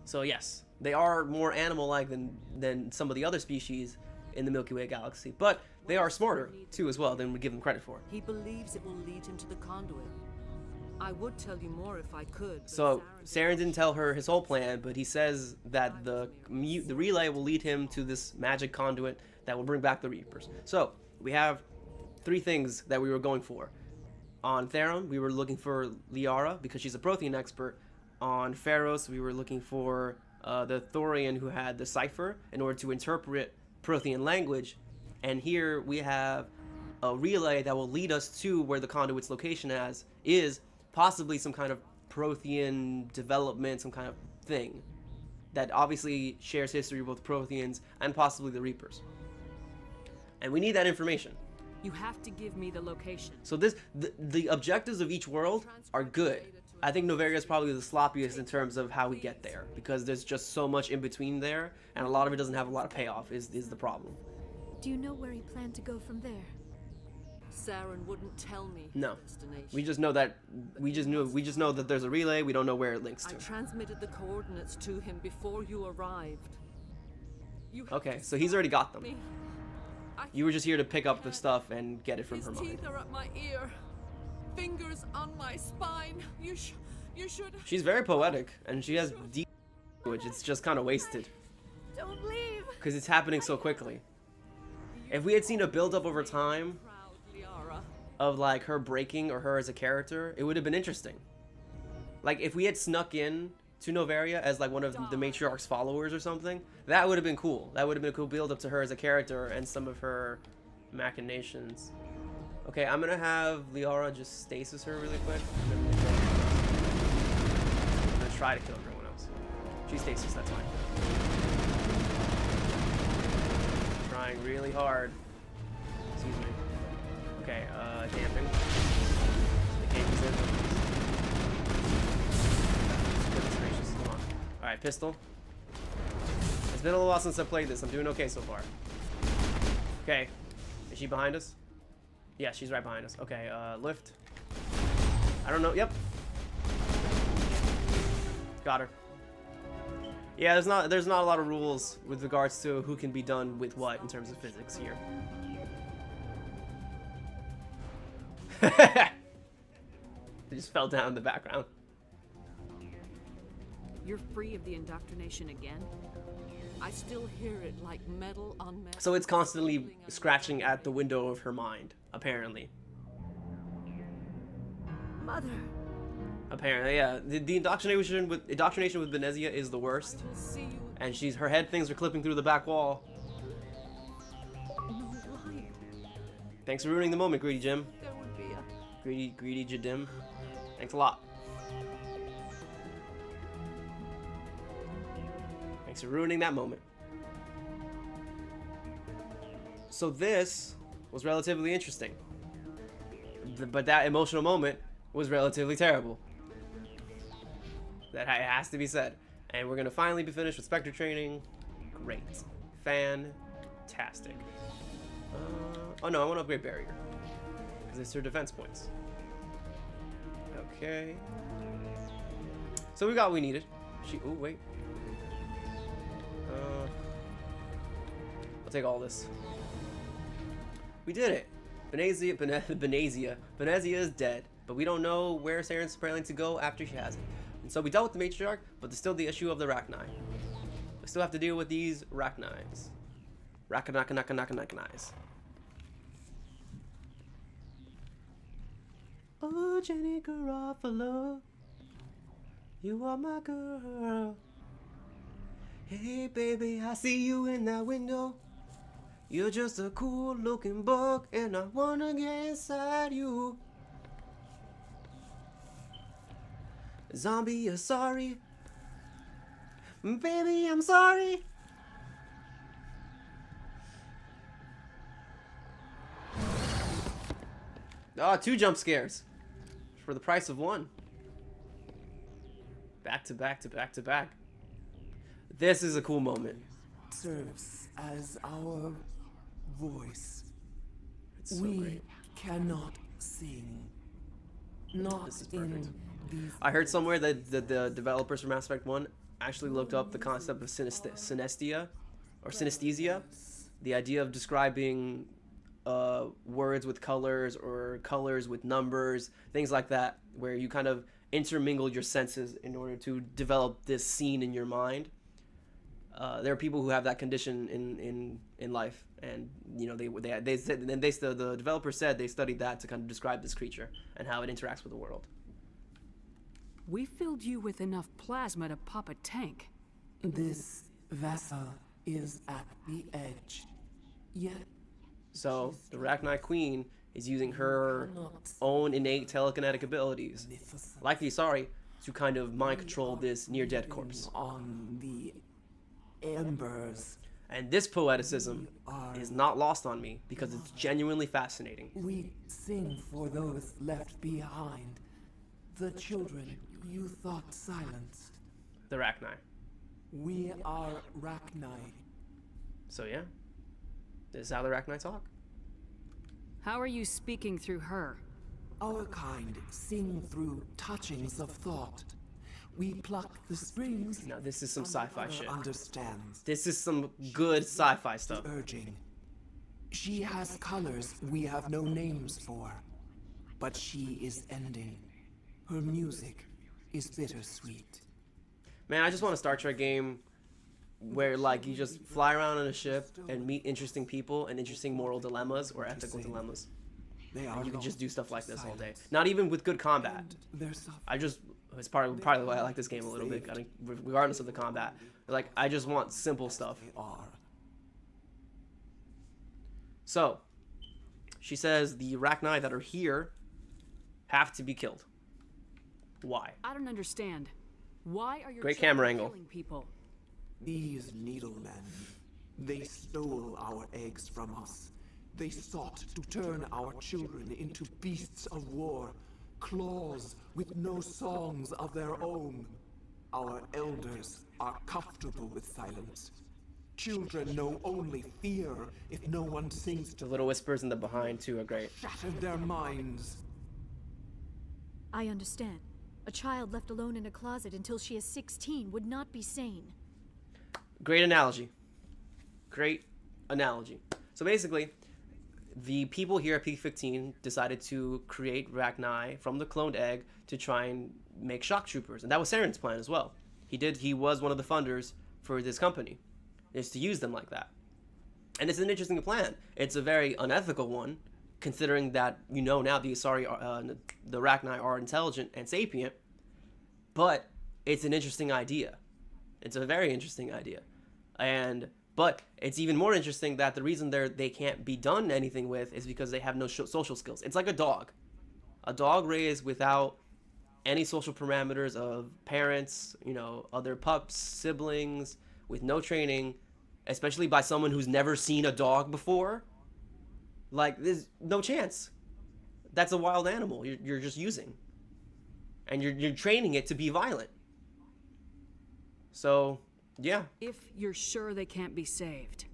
[SPEAKER 1] So yes, they are more animal-like than some of the other species in the Milky Way galaxy, but they are smarter too as well than we give them credit for.
[SPEAKER 15] He believes it will lead him to the conduit. I would tell you more if I could.
[SPEAKER 1] So Saren didn't tell her his whole plan, but he says that the relay will lead him to this magic conduit that will bring back the Reapers. So we have 3 things that we were going for. On Theron, we were looking for Liara because she's a Prothean expert. On Pharos, we were looking for the Thorian who had the cipher in order to interpret Prothean language. And here we have a relay that will lead us to where the conduit's location is possibly some kind of Prothean development, some kind of thing that obviously shares history with Protheans and possibly the Reapers. And we need that information.
[SPEAKER 3] You have to give me the location.
[SPEAKER 1] So the objectives of each world are good. I think Noveria is probably the sloppiest in terms of how we get there, because there's just so much in between there, and a lot of it doesn't have a lot of payoff is the problem.
[SPEAKER 4] Do you know where he planned to go from there?
[SPEAKER 15] Saren wouldn't tell me.
[SPEAKER 1] No. We just know that we just know that there's a relay. We don't know where it links to.
[SPEAKER 15] I transmitted the coordinates to him before you arrived.
[SPEAKER 1] Okay, so he's already got them. You were just here to pick up the stuff and get it from her mind.
[SPEAKER 15] His teeth are at my ear, fingers on my spine. You should.
[SPEAKER 1] She's very poetic, and she has deep language. It's just kind of wasted.
[SPEAKER 4] Don't leave.
[SPEAKER 1] Because it's happening so quickly. If we had seen a build up over time of like her breaking or her as a character, it would have been interesting. Like if we had snuck in to Noveria as like one of the matriarch's followers or something, that would have been cool. That would have been a cool build up to her as a character and some of her machinations. Okay, I'm gonna have Liara just stasis her really quick. I'm gonna try to kill everyone else. She's stasis, that's fine. Trying really hard. Excuse me. Okay, damping. The game is in. Goodness gracious, come on. Alright, pistol. It's been a little while since I played this. I'm doing okay so far. Okay. Is she behind us? Yeah, she's right behind us. Okay, lift. I don't know. Yep. Got her. Yeah, there's not a lot of rules with regards to who can be done with what in terms of physics here. It just fell down in the background.
[SPEAKER 3] You're free of the indoctrination again?
[SPEAKER 15] I still hear it like metal on metal.
[SPEAKER 1] So it's constantly scratching at the window of her mind, apparently.
[SPEAKER 4] Mother.
[SPEAKER 1] Apparently, yeah. The indoctrination with Benezia is the worst. And her head things are clipping through the back wall.
[SPEAKER 15] No, why?
[SPEAKER 1] Thanks for ruining the moment, Greedy Jim.
[SPEAKER 15] There would be a...
[SPEAKER 1] Greedy Jadim. Thanks a lot. Thanks for ruining that moment. So this was relatively interesting. But that emotional moment was relatively terrible. That has to be said. And we're going to finally be finished with Spectre training. Great. Fantastic. Oh no, I want to upgrade Barrier. Because it's her defense points. Okay. So we got what we needed. Oh, wait. I'll take all this. We did it. Benezia is dead. But we don't know where Saren's planning to go after she has it. And so we dealt with the Matriarch, but there's still the issue of the Rachni. We still have to deal with these Rachnis. Rachnis. Oh, Jenny Garofalo, you are my girl. Hey, baby, I see you in that window. You're just a cool-looking bug, and I wanna get inside you. Zombie, you're sorry. Baby, I'm sorry. Oh, 2 jump scares. For the price of 1. Back to back to back to back. This is a cool moment.
[SPEAKER 16] Serves as our voice.
[SPEAKER 1] It's so
[SPEAKER 16] we
[SPEAKER 1] great.
[SPEAKER 16] cannot sing. Not
[SPEAKER 1] This is
[SPEAKER 16] in
[SPEAKER 1] perfect.
[SPEAKER 16] these.
[SPEAKER 1] I heard somewhere that the developers from Mass Effect 1 actually looked up the concept of synesthesia, or synesthesia, the idea of describing words with colors or colors with numbers, things like that, where you kind of intermingle your senses in order to develop this scene in your mind. There are people who have that condition in life, and you know they said, and the developer said they studied that to kind of describe this creature and how it interacts with the world.
[SPEAKER 3] We filled you with enough plasma to pop a tank.
[SPEAKER 16] This vessel is at the edge. Yet
[SPEAKER 1] So the Rachni Queen is using her own innate telekinetic abilities, like the Asari, to kind of mind control this near-dead corpse.
[SPEAKER 16] On the embers.
[SPEAKER 1] And this poeticism is not lost on me because it's genuinely fascinating.
[SPEAKER 16] We sing for those left behind. The children you thought silenced.
[SPEAKER 1] The Rachni.
[SPEAKER 16] We are Rachni.
[SPEAKER 1] So yeah, this is how the Rachni talk.
[SPEAKER 3] How are you speaking through her?
[SPEAKER 16] Our kind sing through touchings of thought. We pluck the strings.
[SPEAKER 1] Now this is some sci-fi shit.
[SPEAKER 16] Understands.
[SPEAKER 1] This is some good sci-fi stuff.
[SPEAKER 16] Urging. She has colors we have no names for, but she is ending. Her music is bittersweet.
[SPEAKER 1] Man, I just want a Star Trek game where like you just fly around on a ship and meet interesting people and interesting moral dilemmas or ethical dilemmas. And you can just do stuff like this all day. Not even with good combat. It's probably why I like this game a little bit, regardless of the combat. Like, I just want simple stuff. So, she says the Rachni that are here have to be killed. Why?
[SPEAKER 3] I don't understand. Why are your
[SPEAKER 1] Great
[SPEAKER 3] children
[SPEAKER 1] camera angle.
[SPEAKER 3] killing people?
[SPEAKER 16] These needlemen, they stole our eggs from us. They sought to turn our children into beasts of war, claws with no songs of their own. Our elders are comfortable with silence. Children know only fear if no one sings to
[SPEAKER 1] The little whispers in the behind, too, are great.
[SPEAKER 16] shatter their minds.
[SPEAKER 4] I understand. A child left alone in a closet until she is 16 would not be sane.
[SPEAKER 1] Great analogy. Great analogy. So basically, the people here at Peak 15 decided to create Rachni from the cloned egg to try and make shock troopers. And that was Saren's plan as well. He was one of the funders for this company, is to use them like that. And it's an interesting plan. It's a very unethical one, considering that you know now the Asari, the Rachni are intelligent and sapient, but it's an interesting idea. It's a very interesting idea. But it's even more interesting that the reason they can't be done anything with is because they have no social skills. It's like a dog. A dog raised without any social parameters of parents, other pups, siblings, with no training, especially by someone who's never seen a dog before. Like, there's no chance. That's a wild animal you're just using. And you're training it to be violent. So, yeah.
[SPEAKER 3] If you're sure they can't be saved.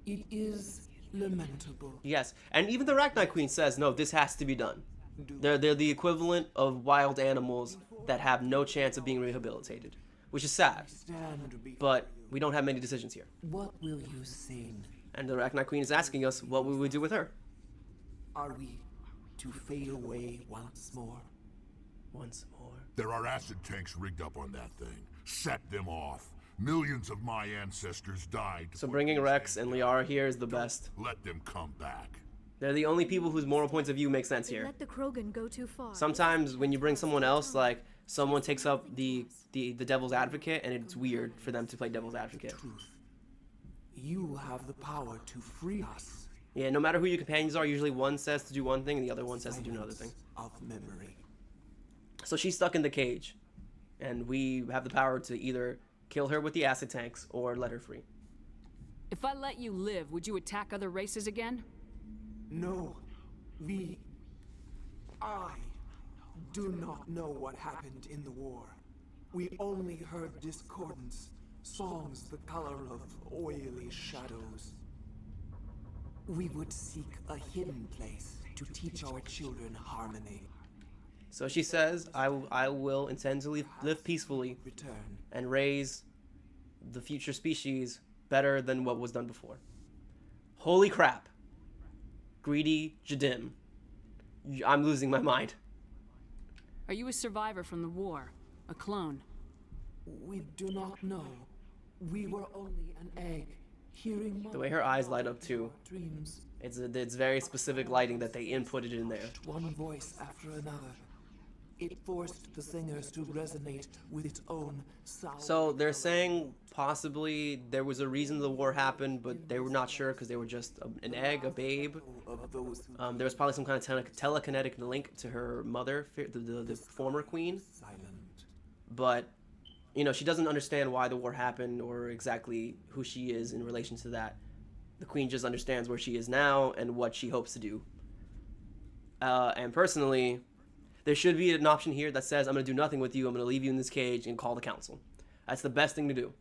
[SPEAKER 16] It is lamentable.
[SPEAKER 1] Yes, and even the Rachni Queen says, no, this has to be done. They're the equivalent of wild animals that have no chance of being rehabilitated, which is sad. But we don't have many decisions here.
[SPEAKER 16] What will you sing?
[SPEAKER 1] And the Rachni Queen is asking us, what will we do with her?
[SPEAKER 16] Are we to fade away once more?
[SPEAKER 1] Once more.
[SPEAKER 14] There are acid tanks rigged up on that thing. Set them off. Millions of my ancestors died.
[SPEAKER 1] So bringing Rex and Liara here is the best.
[SPEAKER 14] Let them come back.
[SPEAKER 1] They're the only people whose moral points of view make sense here.
[SPEAKER 4] Let the Krogan go too far.
[SPEAKER 1] Sometimes when you bring someone else, like someone takes up the devil's advocate, and it's weird for them to play devil's advocate.
[SPEAKER 16] You have the power to free us.
[SPEAKER 1] Yeah, no matter who your companions are, usually one says to do one thing and the other one says to do another thing.
[SPEAKER 16] Of memory.
[SPEAKER 1] So she's stuck in the cage, and we have the power to either kill her with the acid tanks or let her free.
[SPEAKER 3] If I let you live, would you attack other races again?
[SPEAKER 16] No. I do not know what happened in the war. We only heard discordance, songs the color of oily shadows. We would seek a hidden place to teach our children harmony.
[SPEAKER 1] So she says, I will intend to live peacefully and raise the future species better than what was done before. Holy crap. Greedy Jadim. I'm losing my mind.
[SPEAKER 3] Are you a survivor from the war? A clone?
[SPEAKER 16] We do not know. We were only an egg, hearing
[SPEAKER 1] the way her eyes light up too.
[SPEAKER 16] Dreams.
[SPEAKER 1] It's very specific lighting that they inputted in there.
[SPEAKER 16] One voice after another. It forced the singers to resonate with its own sound.
[SPEAKER 1] So they're saying possibly there was a reason the war happened, but they were not sure because they were just an egg, a babe. There was probably some kind of telekinetic link to her mother, the former queen. But, you know, she doesn't understand why the war happened or exactly who she is in relation to that. The queen just understands where she is now and what she hopes to do. And personally, there should be an option here that says, I'm going to do nothing with you. I'm going to leave you in this cage and call the council. That's the best thing to do.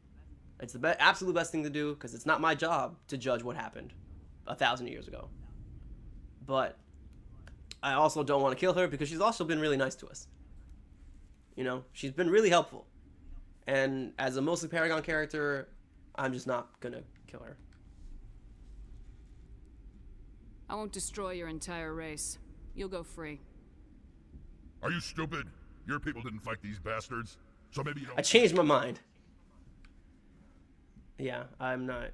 [SPEAKER 1] It's the absolute best thing to do because it's not my job to judge what happened 1,000 years ago. But I also don't want to kill her because she's also been really nice to us. You know, she's been really helpful. And as a mostly Paragon character, I'm just not going to kill her.
[SPEAKER 3] I won't destroy your entire race. You'll go free.
[SPEAKER 14] Are you stupid? Your people didn't fight these bastards, so maybe you don't...
[SPEAKER 1] I changed my mind. Yeah, I'm not...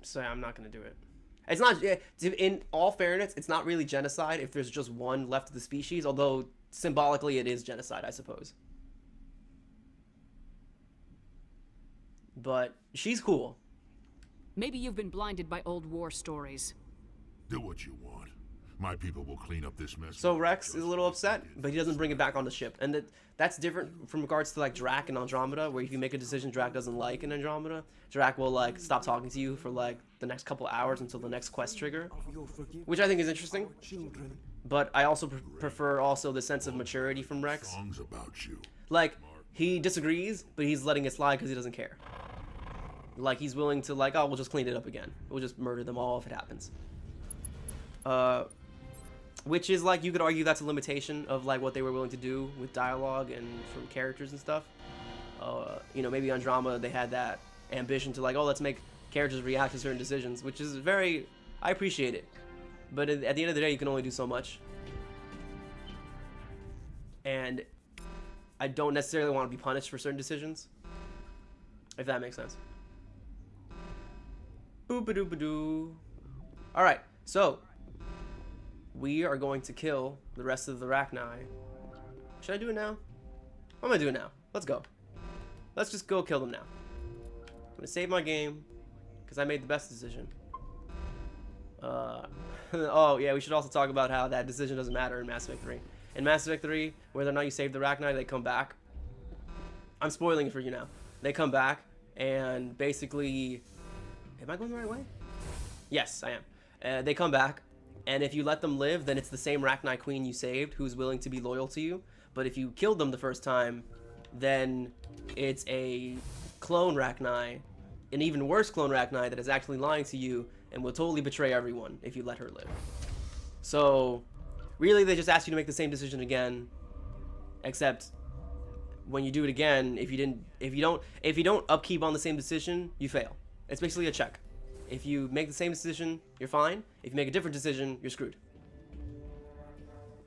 [SPEAKER 1] So I'm not going to do it. It's not... In all fairness, it's not really genocide if there's just one left of the species, although symbolically it is genocide, I suppose. But she's cool.
[SPEAKER 3] Maybe you've been blinded by old war stories.
[SPEAKER 14] Do what you want. My people will clean up this mess.
[SPEAKER 1] So Rex is a little upset, but he doesn't bring it back on the ship. And that's different from regards to like Drac and Andromeda, where if you make a decision Drac doesn't like in Andromeda, Drac will like stop talking to you for like the next couple hours until the next quest trigger, which I think is interesting. But I also prefer also the sense of maturity from Rex.
[SPEAKER 14] Songs about you.
[SPEAKER 1] Like, he disagrees, but he's letting it slide because he doesn't care. Like, he's willing to like, oh, we'll just clean it up again. We'll just murder them all if it happens. Which is like, you could argue that's a limitation of like what they were willing to do with dialogue and from characters and stuff. You know, maybe Andromeda, they had that ambition to like, oh, let's make characters react to certain decisions, which is very, I appreciate it. But at the end of the day, you can only do so much. And I don't necessarily want to be punished for certain decisions, if that makes sense. Boop-a-doop-a-doo. Alright, so we are going to kill the rest of the Rachni. Should I do it now? I'm gonna do it now. Let's go. Let's just go kill them now. I'm gonna save my game because I made the best decision. Oh yeah, we should also talk about how that decision doesn't matter in Mass Effect 3. In Mass Effect 3, whether or not you save the Rachni, they come back. I'm spoiling it for you now. They come back and basically... Am I going the right way? Yes, I am. They come back, and if you let them live, then it's the same Rachni Queen you saved who's willing to be loyal to you. But if you killed them the first time, then it's a clone Rachni, an even worse clone Rachni that is actually lying to you and will totally betray everyone if you let her live. So, really, they just ask you to make the same decision again, except when you do it again, if you don't upkeep on the same decision, you fail. It's basically a check. If you make the same decision, you're fine. If you make a different decision, you're screwed.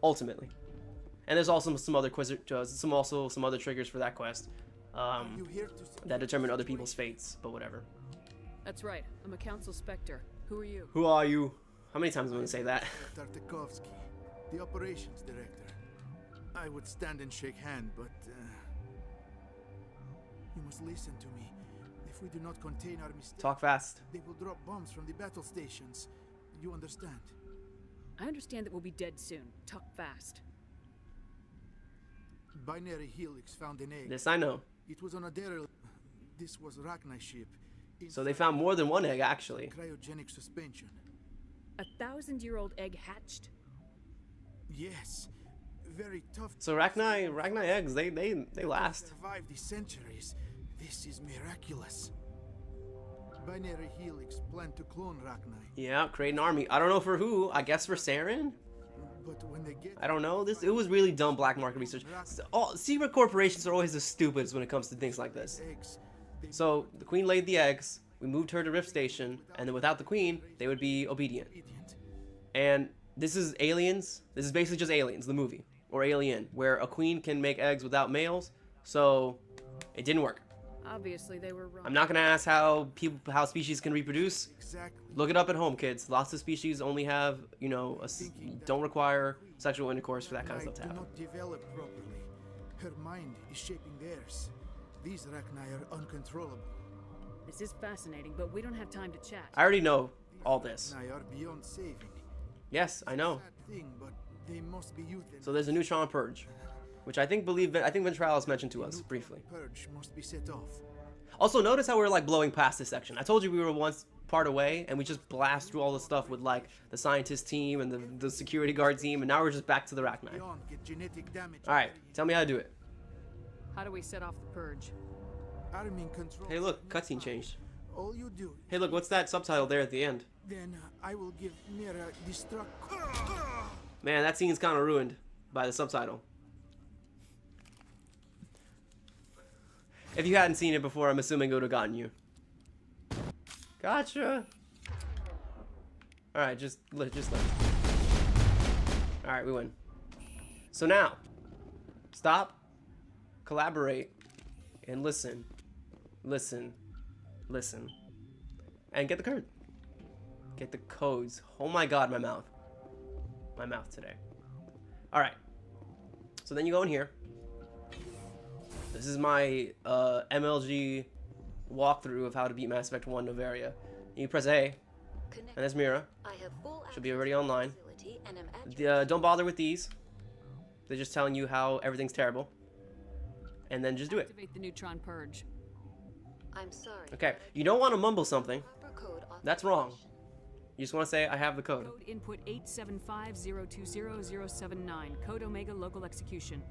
[SPEAKER 1] Ultimately. And there's also some other some other triggers for that quest that determine other people's fates, but whatever.
[SPEAKER 3] That's right. I'm a council specter. Who are you?
[SPEAKER 1] Who are you? How many times am I going to say that?
[SPEAKER 17] Tartakovsky, the operations director. I would stand and shake hand, but you must listen to me. If we do not contain our mistakes,
[SPEAKER 1] talk fast.
[SPEAKER 17] They will drop bombs from the battle stations. You understand?
[SPEAKER 3] I understand that we'll be dead soon. Talk fast.
[SPEAKER 17] Binary Helix found an egg.
[SPEAKER 1] This I know.
[SPEAKER 17] It was on a derelict. This was Rachni ship.
[SPEAKER 1] So they found more than one egg, actually.
[SPEAKER 17] Cryogenic suspension.
[SPEAKER 3] 1,000-year-old egg hatched?
[SPEAKER 17] Yes. Very tough.
[SPEAKER 1] So Rachni eggs, they last.
[SPEAKER 17] Survived the centuries. This is miraculous. Binary Helix planned to clone Rachni.
[SPEAKER 1] Yeah, create an army. I don't know for who. I guess for Saren?
[SPEAKER 17] But when they get
[SPEAKER 1] I don't know. It was really dumb black market research. Secret corporations are always the stupidest when it comes to things like this. So the queen laid the eggs. We moved her to Rift Station, and then without the queen, they would be obedient. And this is Aliens. This is basically just Aliens, the movie, or Alien, where a queen can make eggs without males. So it didn't work.
[SPEAKER 3] Obviously, they were wrong.
[SPEAKER 1] I'm not gonna ask how species can reproduce.
[SPEAKER 17] Exactly.
[SPEAKER 1] Look it up at home, kids. Lots of species only have, you know, don't require sexual intercourse for that kind of stuff to happen.
[SPEAKER 17] Not develop properly. Her mind is shaping theirs. These Rachni are uncontrollable.
[SPEAKER 3] This is fascinating, but we don't have time to chat.
[SPEAKER 1] I already know all this.
[SPEAKER 17] Rachni are beyond saving.
[SPEAKER 1] Yes, I know.
[SPEAKER 17] Thing, but they must be euthanized.
[SPEAKER 1] So there's a neutron purge, which I think Ventralis mentioned to us briefly.
[SPEAKER 17] Purge must be set off.
[SPEAKER 1] Also, notice how we're like blowing past this section. I told you we were once part away, and we just blast through all the stuff with like the scientist team and the security guard team, and now we're just back to the Rachni. All right, tell me how to do it.
[SPEAKER 3] How do we set off the purge?
[SPEAKER 1] Hey, look, cutscene changed.
[SPEAKER 17] All you do.
[SPEAKER 1] Hey, look, what's that subtitle there at the end?
[SPEAKER 17] Then I will give Mira destruct.
[SPEAKER 1] Man, that scene's kind of ruined by the subtitle. If you hadn't seen it before, I'm assuming it would have gotten you. Gotcha. All right, just let. All right, we win. So now, stop, collaborate, and listen, and get the code. Get the codes. Oh my God, my mouth today. All right. So then you go in here. This is my MLG walkthrough of how to beat Mass Effect 1 Noveria. You press A, and there's Mira. Should be already online. Don't bother with these. They're just telling you how everything's terrible. And then just do it.
[SPEAKER 3] Activate the neutron purge.
[SPEAKER 18] I'm sorry.
[SPEAKER 1] Okay, you don't want to mumble something. That's wrong. You just want to say, I have the code.
[SPEAKER 3] Code input 875020079. Code Omega local execution.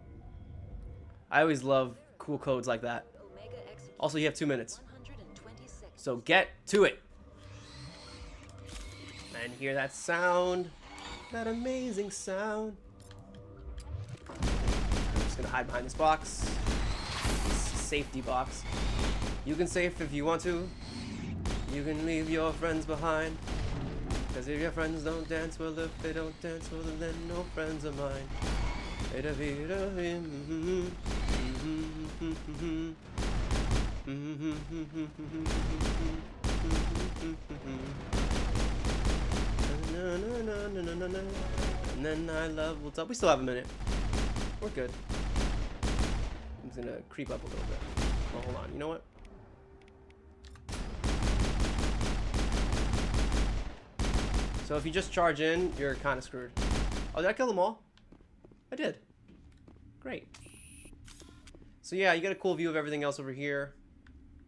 [SPEAKER 1] I always love cool codes like that. Also, you have 2 minutes. So get to it. And hear that sound. That amazing sound. I'm just going to hide behind this box. This safety box. You can save if you want to. You can leave your friends behind. Because if your friends don't dance, well, if they don't dance, well, then no friends of mine. And then I love what's up. We still have a minute. We're good. I'm just gonna creep up a little bit. Oh, hold on. You know what? So if you just charge in, you're kind of screwed. Oh, did I kill them all? I did. Great. So yeah, you get a cool view of everything else over here.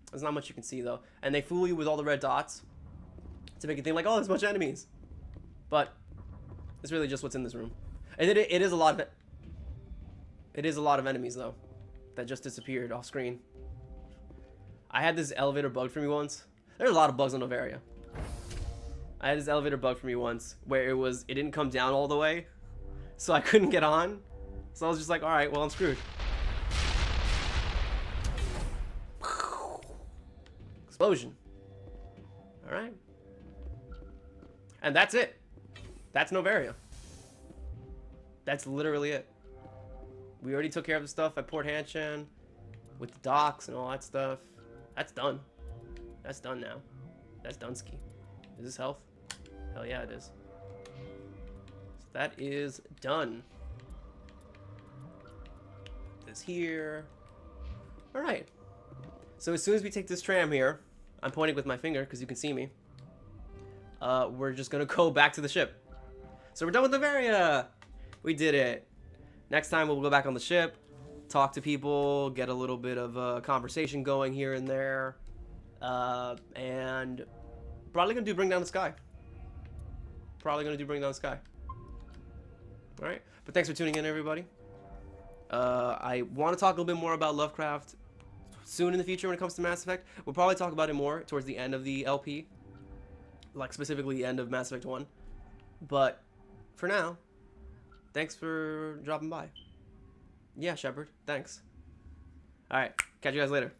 [SPEAKER 1] There's not much you can see though. And they fool you with all the red dots to make you think like, oh, there's a bunch of enemies. But it's really just what's in this room. And it is a lot of enemies though that just disappeared off screen. I had this elevator bug for me once. There's a lot of bugs on Noveria. I had this elevator bug for me once where it didn't come down all the way, so I couldn't get on. So I was just like, all right, well, I'm screwed. Explosion. All right. And that's it. That's Noveria. That's literally it. We already took care of the stuff at Port Hanshan with the docks and all that stuff. That's done. That's done now. That's Dunsky. Is this health? Hell yeah, it is. So that is done. Put this here. All right. So as soon as we take this tram here, I'm pointing with my finger because you can see me. We're just gonna go back to the ship. So we're done with Noveria. We did it. Next time we'll go back on the ship, talk to people, get a little bit of a conversation going here and there, and probably gonna do Bring Down the Sky. All right, but thanks for tuning in, everybody. I want to talk a little bit more about Lovecraft soon in the future when it comes to Mass Effect. We'll probably talk about it more towards the end of the LP, like specifically the end of Mass Effect 1. But for now, thanks for dropping by. Yeah, Shepard, thanks. All right, catch you guys later.